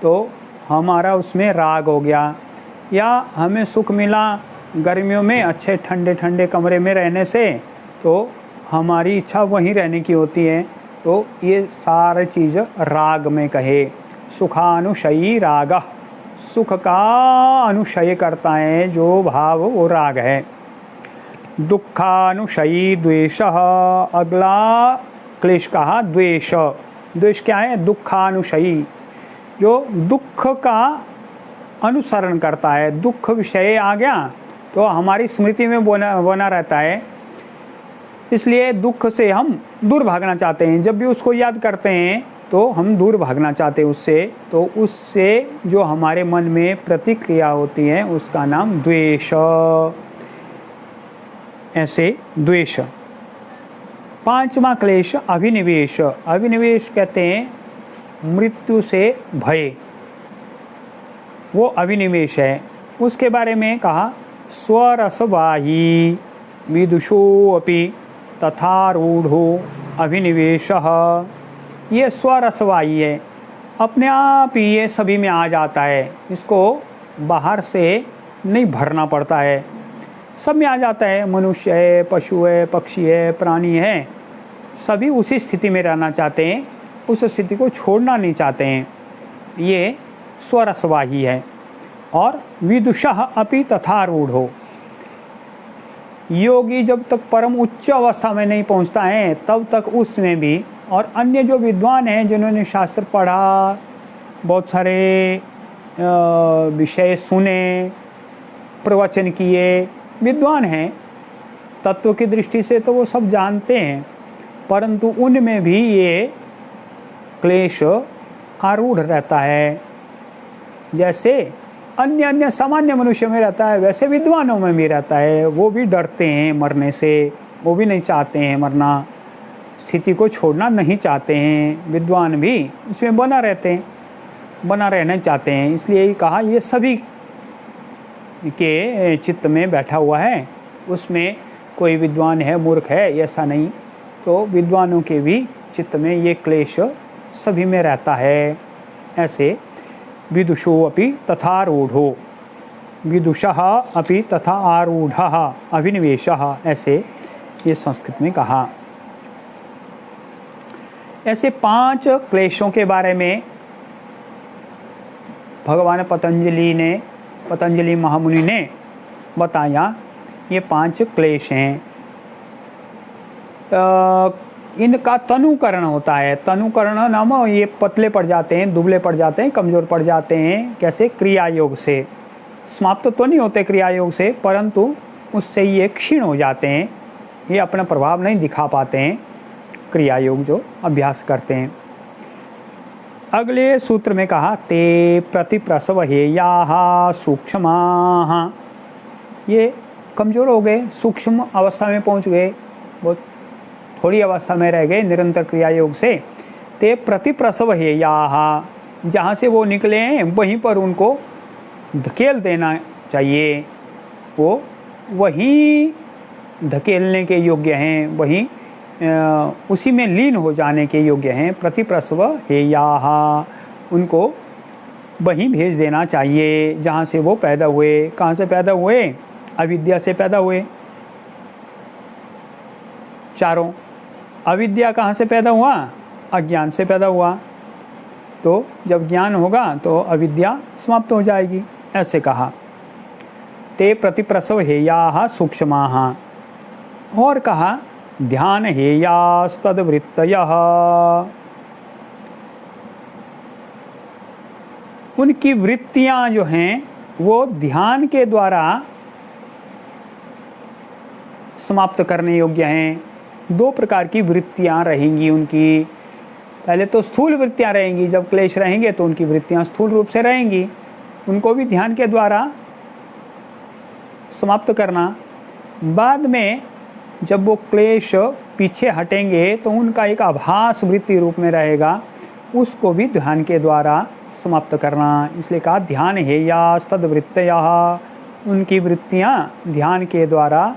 [SPEAKER 1] तो हमारा उसमें राग हो गया। या हमें सुख मिला गर्मियों में अच्छे ठंडे ठंडे कमरे में रहने से, तो हमारी इच्छा वहीं रहने की होती है, तो ये सारी चीज़ राग में कहे। सुखानुशयी राग, सुख का अनुशय करता है जो भाव, वो राग है। दुखानुशयी द्वेषः, अगला क्लेश कहा द्वेष। द्वेष क्या है? दुखानुशयी, जो दुख का अनुसरण करता है। दुख विषय आ गया तो हमारी स्मृति में बना रहता है, इसलिए दुख से हम दूर भागना चाहते हैं। जब भी उसको याद करते हैं तो हम दूर भागना चाहते हैं उससे, तो उससे जो हमारे मन में प्रतिक्रिया होती है उसका नाम द्वेष। ऐसे द्वेष। पांचवा क्लेश अभिनिवेश। अभिनिवेश कहते हैं मृत्यु से भय, वो अभिनिवेश है। उसके बारे में कहा स्वरसवाही विदुषोऽपि तथारूढ़ो अभिनिवेशः। ये स्वरसवाही है, अपने आप ही ये सभी में आ जाता है, इसको बाहर से नहीं भरना पड़ता है, सब में आ जाता है। मनुष्य है, पशु है, पक्षी है, प्राणी है, सभी उसी स्थिति में रहना चाहते हैं, उस स्थिति को छोड़ना नहीं चाहते हैं। ये स्वरसवाही है। और विदुषः अपि तथारूढ़ो, योगी जब तक परम उच्च अवस्था में नहीं पहुंचता है तब तक उसमें भी, और अन्य जो विद्वान हैं जिन्होंने शास्त्र पढ़ा, बहुत सारे विषय सुने, प्रवचन किए, विद्वान हैं तत्व की दृष्टि से, तो वो सब जानते हैं, परंतु उनमें भी ये क्लेश आरूढ़ रहता है। जैसे अन्य सामान्य मनुष्य में रहता है, वैसे विद्वानों में भी रहता है। वो भी डरते हैं मरने से, वो भी नहीं चाहते हैं मरना, स्थिति को छोड़ना नहीं चाहते हैं। विद्वान भी उसमें बना रहना चाहते हैं। इसलिए कहा ये सभी के चित्त में बैठा हुआ है, उसमें कोई विद्वान है मूर्ख है ऐसा नहीं, तो विद्वानों के भी चित्त में ये क्लेश सभी में रहता है। ऐसे विदुषो अपि तथारूढ़ो, विदुषः अपि तथा आरूढ़ः अभिनिवेशः, ऐसे ये संस्कृत में कहा। ऐसे 5 क्लेशों के बारे में भगवान पतंजलि महामुनि ने बताया। ये 5 क्लेश हैं। इनका तनुकरण होता है। तनुकरण नाम ये पतले पड़ जाते हैं, दुबले पड़ जाते हैं, कमज़ोर पड़ जाते हैं। कैसे? क्रिया योग से। समाप्त तो नहीं होते क्रिया योग से, परंतु उससे ये क्षीण हो जाते हैं, ये अपना प्रभाव नहीं दिखा पाते हैं क्रिया योग जो अभ्यास करते हैं। अगले सूत्र में कहा ते प्रतिप्रसव हेयाः सूक्ष्माः, ये कमज़ोर हो गए, सूक्ष्म अवस्था में पहुंच गए, बहुत थोड़ी अवस्था में रह गए निरंतर क्रिया योग से। ते प्रतिप्रसव हेयाः, जहाँ से वो निकले हैं वहीं पर उनको धकेल देना चाहिए, वो वहीं धकेलने के योग्य हैं, वहीं उसी में लीन हो जाने के योग्य हैं। प्रतिप्रसव हेयाः, उनको वहीं भेज देना चाहिए जहाँ से वो पैदा हुए। कहाँ से पैदा हुए? अविद्या से पैदा हुए चारों। अविद्या कहाँ से पैदा हुआ? अज्ञान से पैदा हुआ। तो जब ज्ञान होगा तो अविद्या समाप्त हो जाएगी। ऐसे कहा ते प्रतिप्रसव हेयाः सूक्ष्माः। और कहा ध्यान हेयास्तद्वृत्तयः, उनकी वृत्तियां जो हैं वो ध्यान के द्वारा समाप्त करने योग्य हैं। दो प्रकार की वृत्तियां रहेंगी उनकी। पहले तो स्थूल वृत्तियां रहेंगी, जब क्लेश रहेंगे तो उनकी वृत्तियां स्थूल रूप से रहेंगी, उनको भी ध्यान के द्वारा समाप्त करना। बाद में जब वो क्लेश पीछे हटेंगे तो उनका एक आभास वृत्ति रूप में रहेगा, उसको भी ध्यान के द्वारा समाप्त करना। इसलिए कहा ध्यान हेयास्तद वृत्तयः, उनकी वृत्तियां ध्यान के द्वारा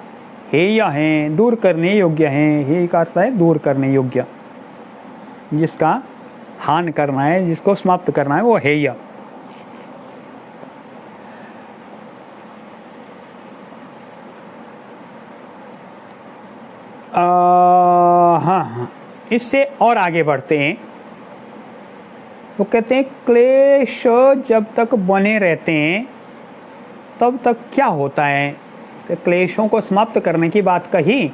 [SPEAKER 1] हेय हैं, दूर करने योग्य हैं। हेय का अर्थ है दूर करने योग्य, जिसका हान करना है, जिसको समाप्त करना है, वो हेय। हाँ, इससे और आगे बढ़ते हैं। वो कहते हैं क्लेश जब तक बने रहते हैं तब तक क्या होता है। तो क्लेशों को समाप्त करने की बात कही,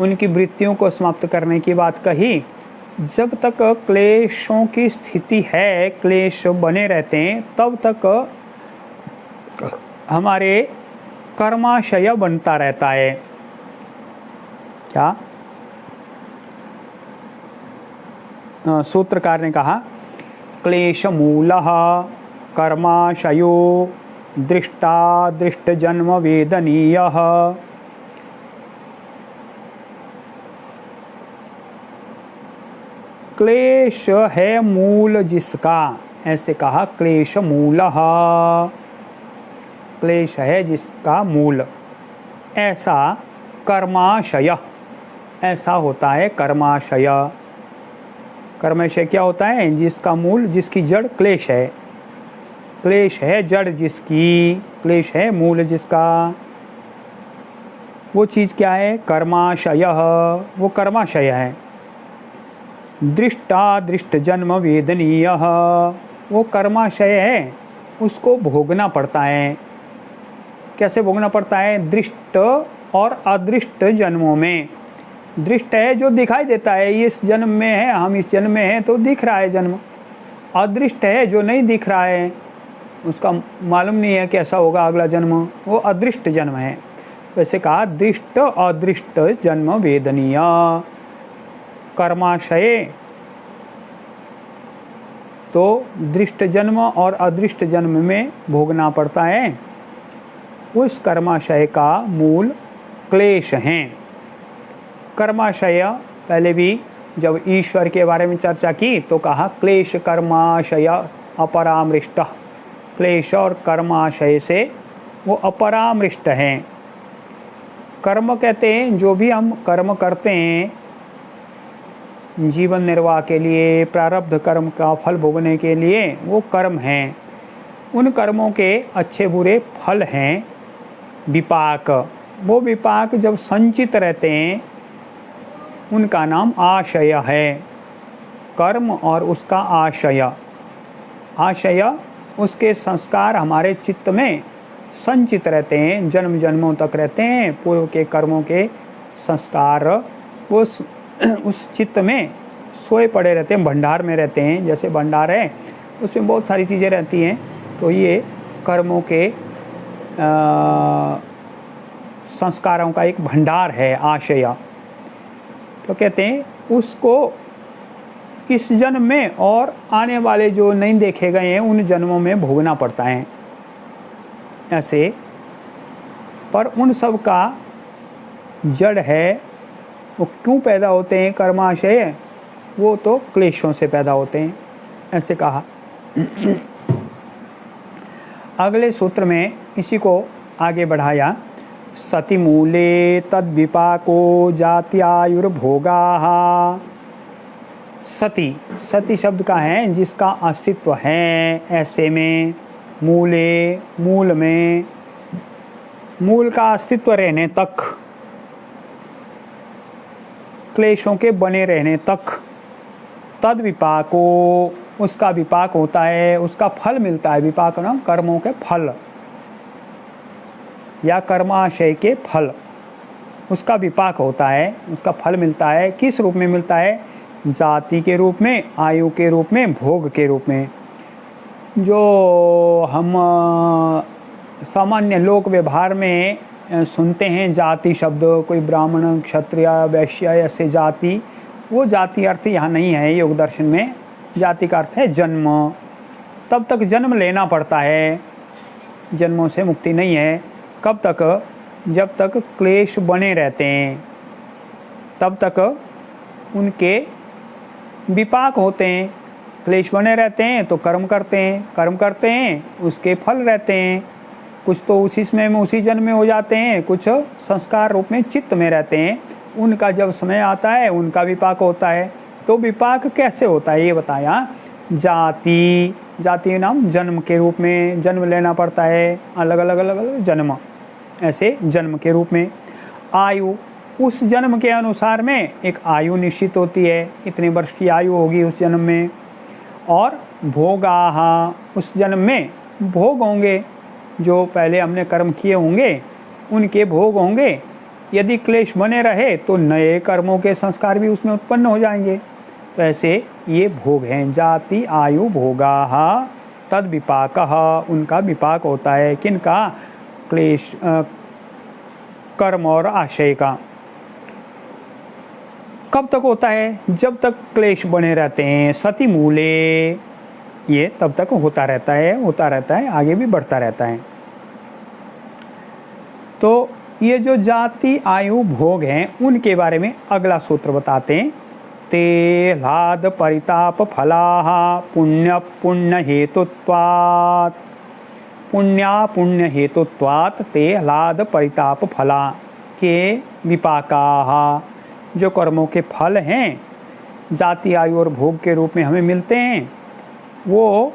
[SPEAKER 1] उनकी वृत्तियों को समाप्त करने की बात कही। जब तक क्लेशों की स्थिति है, क्लेश बने रहते हैं, तब तक हमारे कर्माशय बनता रहता है। क्या सूत्रकार ने कहा, क्लेश मूलः कर्माशयो दृष्टा दृष्ट जन्म वेदनीयः। क्लेश है मूल जिसका, ऐसे कहा क्लेश मूलः, क्लेश है जिसका मूल। ऐसा कर्माशय, ऐसा होता है कर्माशय। कर्माशय क्या होता है? जिसका मूल, जिसकी जड़ क्लेश है। क्लेश है जड़ जिसकी, क्लेश है मूल जिसका। वो चीज़ क्या है? कर्माशय, वो कर्माशय है। दृष्टा दृष्ट जन्म वेदनीय, वो कर्माशय है, उसको भोगना पड़ता है। कैसे भोगना पड़ता है? दृष्ट और अदृष्ट जन्मों में। दृष्ट है जो दिखाई देता है, इस जन्म में है, हम इस जन्म में हैं तो दिख रहा है जन्म। अदृष्ट है जो नहीं दिख रहा है, उसका मालूम नहीं है कैसा होगा अगला जन्म, वो अदृष्ट जन्म है। वैसे कहा दृष्ट अदृष्ट जन्म वेदनीय। कर्माशय तो दृष्ट जन्म और अदृष्ट जन्म में भोगना पड़ता है। उस कर्माशय का मूल क्लेश हैं। कर्माशय पहले भी जब ईश्वर के बारे में चर्चा की तो कहा क्लेश कर्माशय अपरामृष्ट। क्लेश और कर्माशय से वो अपरामृष्ट हैं। कर्म कहते हैं जो भी हम कर्म करते हैं जीवन निर्वाह के लिए, प्रारब्ध कर्म का फल भोगने के लिए, वो कर्म हैं। उन कर्मों के अच्छे बुरे फल हैं विपाक। वो विपाक जब संचित रहते हैं उनका नाम आशय है। कर्म और उसका आशय, आशय उसके संस्कार हमारे चित्त में संचित रहते हैं, जन्म जन्मों तक रहते हैं। पूर्व के कर्मों के संस्कार उस चित्त में सोए पड़े रहते हैं, भंडार में रहते हैं। जैसे भंडार है उसमें बहुत सारी चीज़ें रहती हैं, तो ये कर्मों के संस्कारों का एक भंडार है आशय। तो कहते हैं उसको इस जन्म में और आने वाले जो नहीं देखे गए हैं उन जन्मों में भोगना पड़ता है ऐसे। पर उन सब का जड़ है, वो क्यों पैदा होते हैं कर्माशय? वो तो क्लेशों से पैदा होते हैं, ऐसे कहा। अगले सूत्र में इसी को आगे बढ़ाया। सति मूले तद विपाको जात्यायुर्भोगाः। सति, सति शब्द का है जिसका अस्तित्व है ऐसे में, मूले मूल में, मूल का अस्तित्व रहने तक, क्लेशों के बने रहने तक। तद विपाको, उसका विपाक होता है, उसका फल मिलता है। विपाक ना कर्मों के फल या कर्माशय के फल, उसका विपाक होता है, उसका फल मिलता है। किस रूप में मिलता है? जाति के रूप में, आयु के रूप में, भोग के रूप में। जो हम सामान्य लोक व्यवहार में सुनते हैं जाति शब्द, कोई ब्राह्मण क्षत्रिय वैश्य ऐसे जाति, वो जाति अर्थ यहाँ नहीं है। योग दर्शन में जाति का अर्थ है जन्म। तब तक जन्म लेना पड़ता है, जन्मों से मुक्ति नहीं है। कब तक? जब तक क्लेश बने रहते हैं, तब तक उनके विपाक होते हैं। क्लेश बने रहते हैं तो कर्म करते हैं उसके फल रहते हैं। कुछ तो उसी समय में उसी जन्म में हो जाते हैं, कुछ संस्कार रूप में चित्त में रहते हैं। उनका जब समय आता है उनका विपाक होता है। तो विपाक कैसे होता है ये बताया। जाति नाम जन्म के रूप में, जन्म लेना पड़ता है, अलग अलग जन्म, ऐसे जन्म के रूप में। आयु, उस जन्म के अनुसार में एक आयु निश्चित होती है, इतने वर्ष की आयु होगी उस जन्म में। और भोगाहा, उस जन्म में भोग होंगे, जो पहले हमने कर्म किए होंगे उनके भोग होंगे। यदि क्लेश बने रहे तो नए कर्मों के संस्कार भी उसमें उत्पन्न हो जाएंगे। तो ऐसे ये भोग हैं। जाति आयु भोगाहा तद विपाकः, उनका विपाक होता है। किनका? क्लेश, कर्म और आशय का। कब तक होता है? जब तक क्लेश बने रहते हैं। सति मूले, ये तब तक होता रहता है, आगे भी बढ़ता रहता है। तो ये जो जाति आयु भोग हैं उनके बारे में अगला सूत्र बताते हैं। ते ह्लाद परिताप फलाः पुण्य पुण्य हेतुत्वात्, पुण्य हेतुत्वात् ते ह्लाद परिताप फला के विपाकाः, जो कर्मों के फल हैं जाति आयु और भोग के रूप में हमें मिलते हैं, वो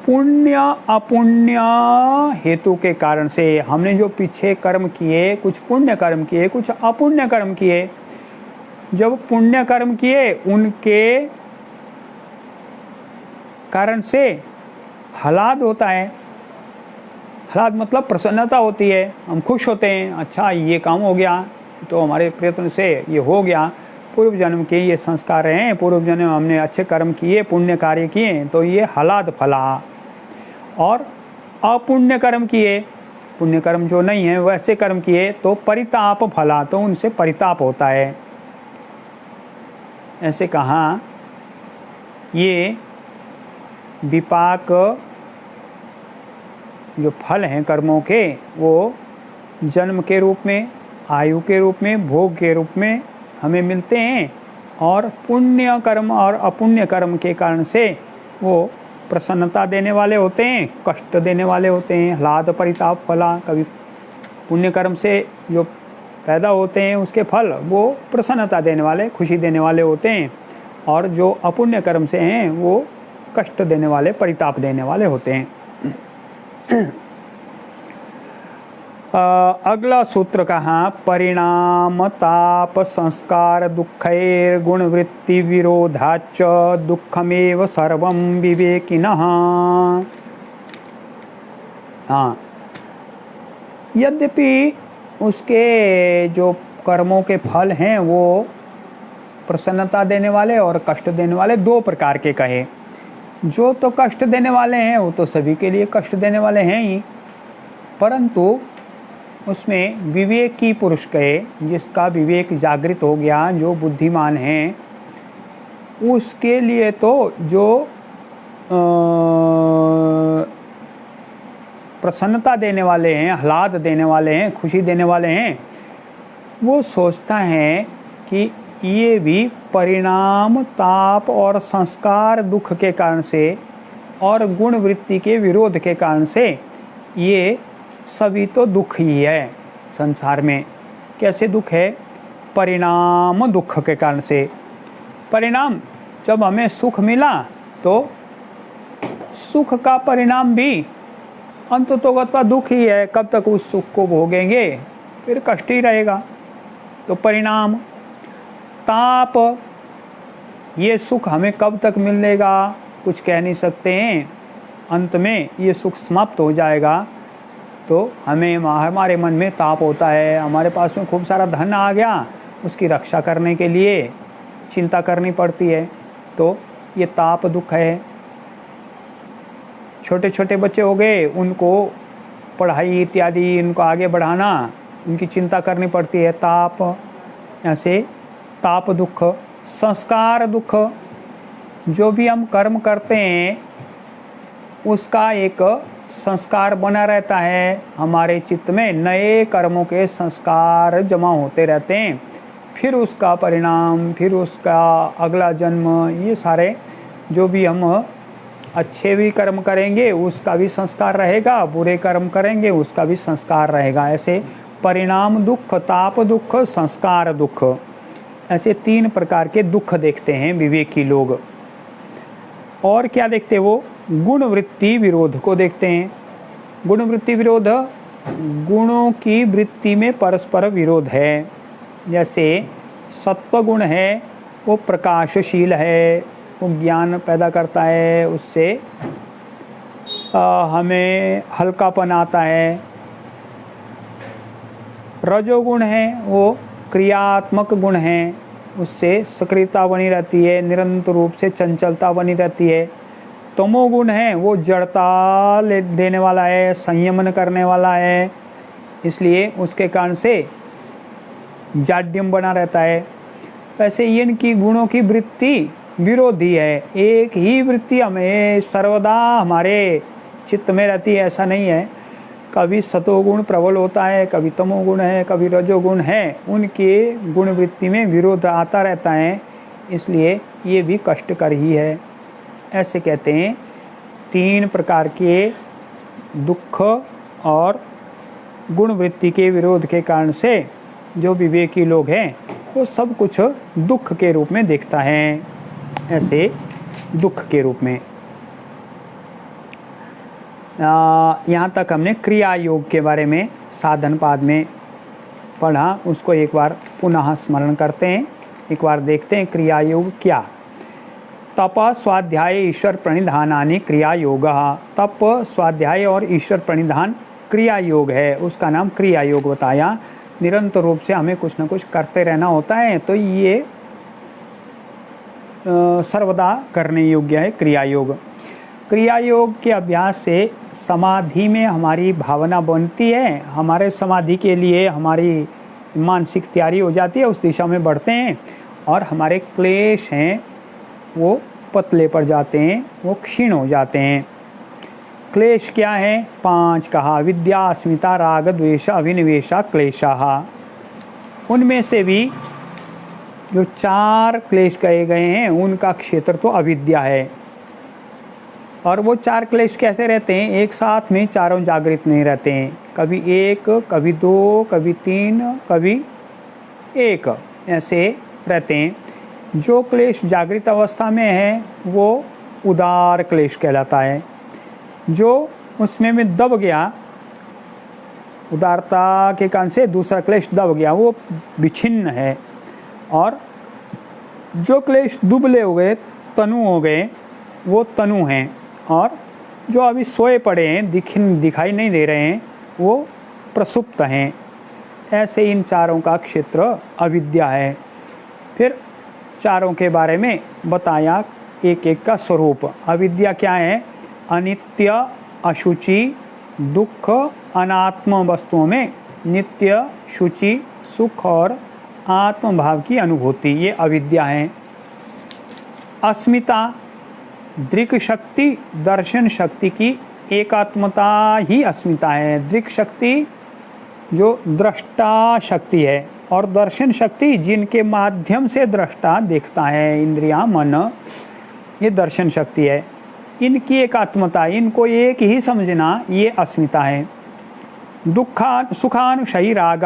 [SPEAKER 1] पुण्य अपुण्य हेतु के कारण से, हमने जो पीछे कर्म किए, कुछ पुण्य कर्म किए कुछ अपुण्य कर्म किए, जब पुण्य कर्म किए उनके कारण से ह्लाद होता है। ह्लाद मतलब प्रसन्नता होती है, हम खुश होते हैं, अच्छा ये काम हो गया तो हमारे प्रयत्न से ये हो गया, पूर्व जन्म के ये संस्कार हैं, पूर्व जन्म हमने अच्छे कर्म किए, पुण्य कार्य किए, तो ये ह्लाद फला। और अपुण्य कर्म किए, पुण्य कर्म जो नहीं है वैसे कर्म किए तो परिताप फला, तो उनसे परिताप होता है। ऐसे कहा ये विपाक जो फल हैं कर्मों के, वो जन्म के रूप में, आयु के रूप में, भोग के रूप में हमें मिलते हैं। और पुण्य कर्म और अपुण्य कर्म के कारण से वो प्रसन्नता देने वाले होते हैं, कष्ट देने वाले होते हैं। ह्लाद परिताप फला, कभी पुण्य कर्म से जो पैदा होते हैं उसके फल वो प्रसन्नता देने वाले, खुशी देने वाले होते हैं, और जो अपुण्य कर्म से हैं वो कष्ट देने वाले, परिताप देने वाले होते हैं। अगला सूत्र कहा परिणाम ताप संस्कार दुःखैर गुण वृत्ति विरोधाच दुःखमेव सर्वं विवेकिनः। हाँ, यद्यपि उसके जो कर्मों के फल हैं वो प्रसन्नता देने वाले और कष्ट देने वाले दो प्रकार के कहे। जो तो कष्ट देने वाले हैं वो तो सभी के लिए कष्ट देने वाले हैं ही, परंतु उसमें विवेकी पुरुष कहे, जिसका विवेक जागृत हो गया, जो बुद्धिमान है, उसके लिए तो जो प्रसन्नता देने वाले हैं, ह्लाद देने वाले हैं, खुशी देने वाले हैं, वो सोचता है कि ये भी परिणाम ताप और संस्कार दुख के कारण से और गुण वृत्ति के विरोध के कारण से ये सभी तो दुख ही है संसार में। कैसे दुख है? परिणाम दुख के कारण से। परिणाम, जब हमें सुख मिला तो सुख का परिणाम भी अंततोगत्वा दुख ही है। कब तक उस सुख को भोगेंगे, फिर कष्ट ही रहेगा। तो परिणाम। ताप, ये सुख हमें कब तक मिलेगा कुछ कह नहीं सकते हैं, अंत में ये सुख समाप्त हो जाएगा। तो हमें हमारे मन में ताप होता है, हमारे पास में खूब सारा धन आ गया, उसकी रक्षा करने के लिए चिंता करनी पड़ती है, तो ये ताप दुख है। छोटे छोटे बच्चे हो गए, उनको पढ़ाई इत्यादि उनको आगे बढ़ाना, उनकी चिंता करनी पड़ती है। ताप, ऐसे ताप दुख, संस्कार दुख, जो भी हम कर्म करते हैं उसका एक संस्कार बना रहता है हमारे चित्त में, नए कर्मों के संस्कार जमा होते रहते हैं, फिर उसका परिणाम, फिर उसका अगला जन्म, ये सारे जो भी हम अच्छे भी कर्म करेंगे उसका भी संस्कार रहेगा, बुरे कर्म करेंगे उसका भी संस्कार रहेगा। ऐसे परिणाम दुख, ताप दुख, संस्कार दुख, ऐसे 3 प्रकार के दुख देखते हैं विवेकी लोग। और क्या देखते हैं वो? गुण वृत्ति विरोध को देखते हैं। गुण वृत्ति विरोध, गुणों की वृत्ति में परस्पर विरोध है। जैसे सत्व गुण है वो प्रकाशशील है, वो ज्ञान पैदा करता है, उससे हमें हल्कापन आता है। रजोगुण है वो क्रियात्मक गुण है, उससे सक्रियता बनी रहती है, निरंतर रूप से चंचलता बनी रहती है। तमोगुण है वो जड़ता देने वाला है, संयमन करने वाला है, इसलिए उसके कारण से जाड्यम बना रहता है। वैसे इनकी गुणों की वृत्ति विरोधी है। एक ही वृत्ति हमें सर्वदा हमारे चित्त में रहती है ऐसा नहीं है। कभी सतोगुण प्रबल होता है, कभी तमोगुण है, कभी रजोगुण है, उनके गुण वृत्ति में विरोध आता रहता है, इसलिए ये भी कष्टकर ही है। ऐसे कहते हैं 3 प्रकार के दुख और गुण वृत्ति के विरोध के कारण से जो विवेकी लोग हैं वो सब कुछ दुख के रूप में देखता है, ऐसे दुख के रूप में। यहाँ तक हमने क्रिया योग के बारे में साधन पाद में पढ़ा, उसको एक बार पुनः स्मरण करते हैं, एक बार देखते हैं क्रिया योग क्या। तप स्वाध्याय ईश्वर प्रणिधानानि क्रिया योग। तप, स्वाध्याय और ईश्वर प्रणिधान क्रिया योग है, उसका नाम क्रिया योग बताया। निरंतर रूप से हमें कुछ न कुछ करते रहना होता है, तो ये सर्वदा करने योग्य है क्रिया योग। क्रिया योग के अभ्यास से समाधि में हमारी भावना बनती है, हमारे समाधि के लिए हमारी मानसिक तैयारी हो जाती है, उस दिशा में बढ़ते हैं और हमारे क्लेश हैं वो पतले पड़ जाते हैं, वो क्षीण हो जाते हैं। क्लेश क्या है? 5 कहा, विद्या, अस्मिता, राग, द्वेष, अभिनिवेशा, क्लेशा। उनमें से भी जो 4 क्लेश कहे गए हैं उनका क्षेत्र तो अविद्या है। और वो 4 क्लेश कैसे रहते हैं? एक साथ में चारों जागृत नहीं रहते हैं, कभी 1, कभी 2, कभी 3, कभी 1, ऐसे रहते हैं। जो क्लेश जागृत अवस्था में है वो उदार क्लेश कहलाता है। जो उसमें में दब गया, उदारता के कारण से दूसरा क्लेश दब गया, वो विच्छिन्न है। और जो क्लेश दुबले हो गए, तनु हो गए, वो तनु हैं। और जो अभी सोए पड़े हैं, दिखाई नहीं दे रहे हैं, वो प्रसुप्त हैं। ऐसे इन चारों का क्षेत्र अविद्या है। फिर चारों के बारे में बताया एक एक का स्वरूप। अविद्या क्या है? अनित्य, अशुचि, दुख, अनात्म वस्तुओं में नित्य, शुचि, सुख और आत्म भाव की अनुभूति, ये अविद्या है। अस्मिता, दृक् शक्ति, दर्शन शक्ति की एकात्मता ही अस्मिता है। दृक् शक्ति जो दृष्टा शक्ति है, और दर्शन शक्ति जिनके माध्यम से दृष्टा देखता है, इंद्रियां, मन, ये दर्शन शक्ति है। इनकी एकात्मता, इनको एक ही समझना, ये अस्मिता है। सुखानुशयी राग,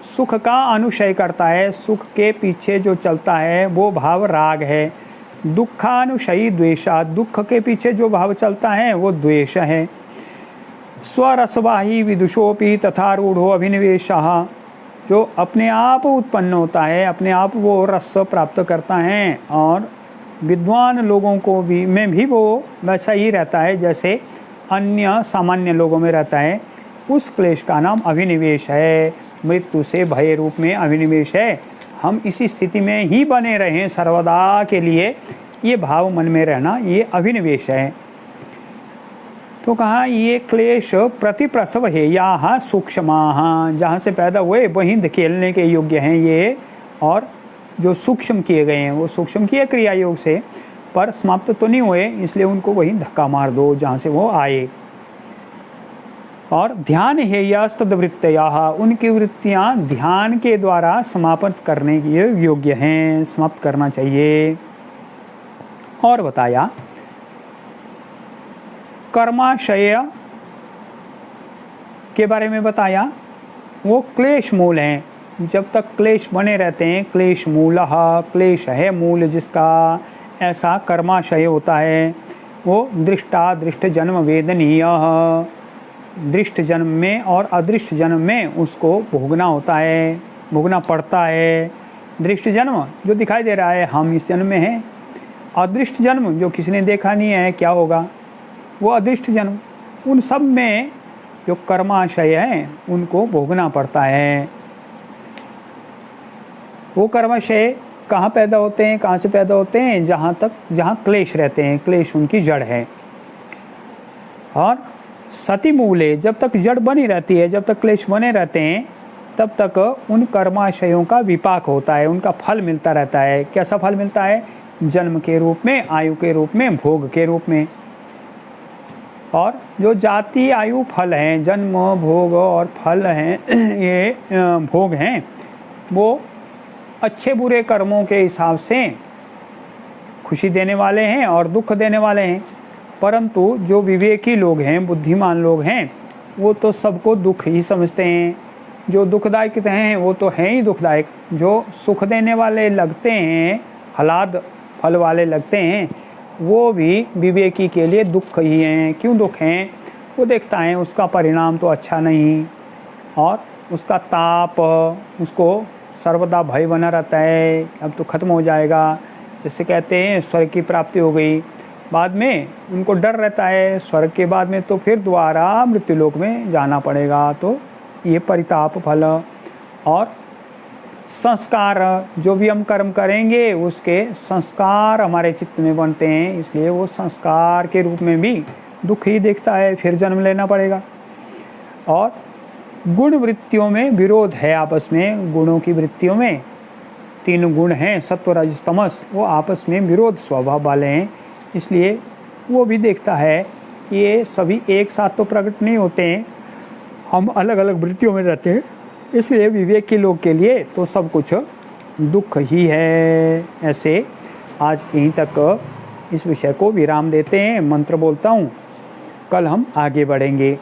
[SPEAKER 1] सुख का अनुशय करता है, सुख के पीछे जो चलता है वो भाव राग है। दुखानुशयी द्वेषा, दुख के पीछे जो भाव चलता है वो द्वेष है। स्वरसवाही विदुषोपि तथा रूढ़ो अभिनिवेशः, जो अपने आप उत्पन्न होता है, अपने आप वो रस प्राप्त करता है, और विद्वान लोगों को भी में भी वो वैसा ही रहता है जैसे अन्य सामान्य लोगों में रहता है। उस क्लेश का नाम अभिनिवेश है। मृत्यु से भय रूप में अभिनिवेश है। हम इसी स्थिति में ही बने रहें सर्वदा के लिए, ये भाव मन में रहना, ये अभिनिवेश है। तो कहा ये क्लेश प्रतिप्रसव है या सूक्ष्माः, जहाँ से पैदा हुए वहीं धकेलने के योग्य हैं ये, और जो सूक्ष्म किए गए हैं वो सूक्ष्म किए क्रिया योग से, पर समाप्त तो नहीं हुए, इसलिए उनको वहीं धक्का मार दो जहाँ से वो आए। और ध्यान है यस्तद्वृत्तयः, उनकी वृत्तियाँ ध्यान के द्वारा समाप्त करने के योग्य हैं, समाप्त करना चाहिए। और बताया कर्माशय के बारे में बताया, वो क्लेश मूल हैं। जब तक क्लेश बने रहते हैं, क्लेश मूलः, क्लेश है मूल जिसका, ऐसा कर्माशय होता है। वो दृष्टा दृष्ट जन्म वेदनीय, दृष्ट जन्म में और अदृष्ट जन्म में उसको भोगना होता है, भोगना पड़ता है। दृष्ट जन्म जो दिखाई दे रहा है, हम इस जन्म में हैं। अदृष्ट जन्म जो किसी ने देखा नहीं है क्या होगा, वो अदृष्ट जन्म। उन सब में जो कर्माशय है उनको भोगना पड़ता है। वो कर्माशय कहाँ पैदा होते हैं, कहाँ से पैदा होते हैं? जहाँ क्लेश रहते हैं, क्लेश उनकी जड़ है। और सति मूले, जब तक जड़ बनी रहती है, जब तक क्लेश बने रहते हैं, तब तक उन कर्माशयों का विपाक होता है, उनका फल मिलता रहता है। कैसा फल मिलता है? जन्म के रूप में, आयु के रूप में, भोग के रूप में। और जो जाति आयु फल हैं, जन्म भोग और फल हैं, ये भोग हैं, वो अच्छे बुरे कर्मों के हिसाब से खुशी देने वाले हैं और दुख देने वाले हैं। परंतु जो विवेकी लोग हैं, बुद्धिमान लोग हैं, वो तो सबको दुख ही समझते हैं। जो दुखदायक हैं वो तो हैं ही दुखदायक। जो सुख देने वाले लगते हैं, हलाद फल वाले लगते हैं, वो भी विवेकी के लिए दुख ही हैं। क्यों दुख हैं? वो देखता है उसका परिणाम तो अच्छा नहीं, और उसका ताप उसको सर्वदा भय बना रहता है, अब तो ख़त्म हो जाएगा। जैसे कहते हैं स्वर्ग की प्राप्ति हो गई, बाद में उनको डर रहता है स्वर्ग के बाद में तो फिर दोबारा मृत्युलोक में जाना पड़ेगा। तो ये परिताप फल। और संस्कार, जो भी हम कर्म करेंगे उसके संस्कार हमारे चित्त में बनते हैं, इसलिए वो संस्कार के रूप में भी दुख ही देखता है, फिर जन्म लेना पड़ेगा। और गुण वृत्तियों में विरोध है आपस में, गुणों की वृत्तियों में 3 गुण हैं, सत्व रजस तमस, वो आपस में विरोध स्वभाव वाले हैं, इसलिए वो भी देखता है कि ये सभी एक साथ तो प्रकट नहीं होते हैं, हम अलग अलग वृत्तियों में रहते हैं। इसलिए विवेक के लोग के लिए तो सब कुछ दुख ही है। ऐसे आज यहीं तक इस विषय को विराम देते हैं। मंत्र बोलता हूँ, कल हम आगे बढ़ेंगे।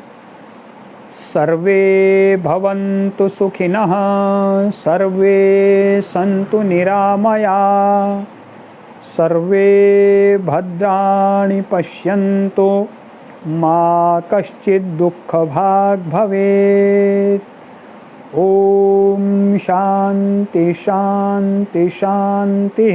[SPEAKER 1] सर्वे भवन्तु सुखिनः, सर्वे सन्तु निरामया, सर्वे भद्राणि पश्यन्तु, मा कश्चित् दुःखभाग् भवेत्। ओम शांति शांति शांति।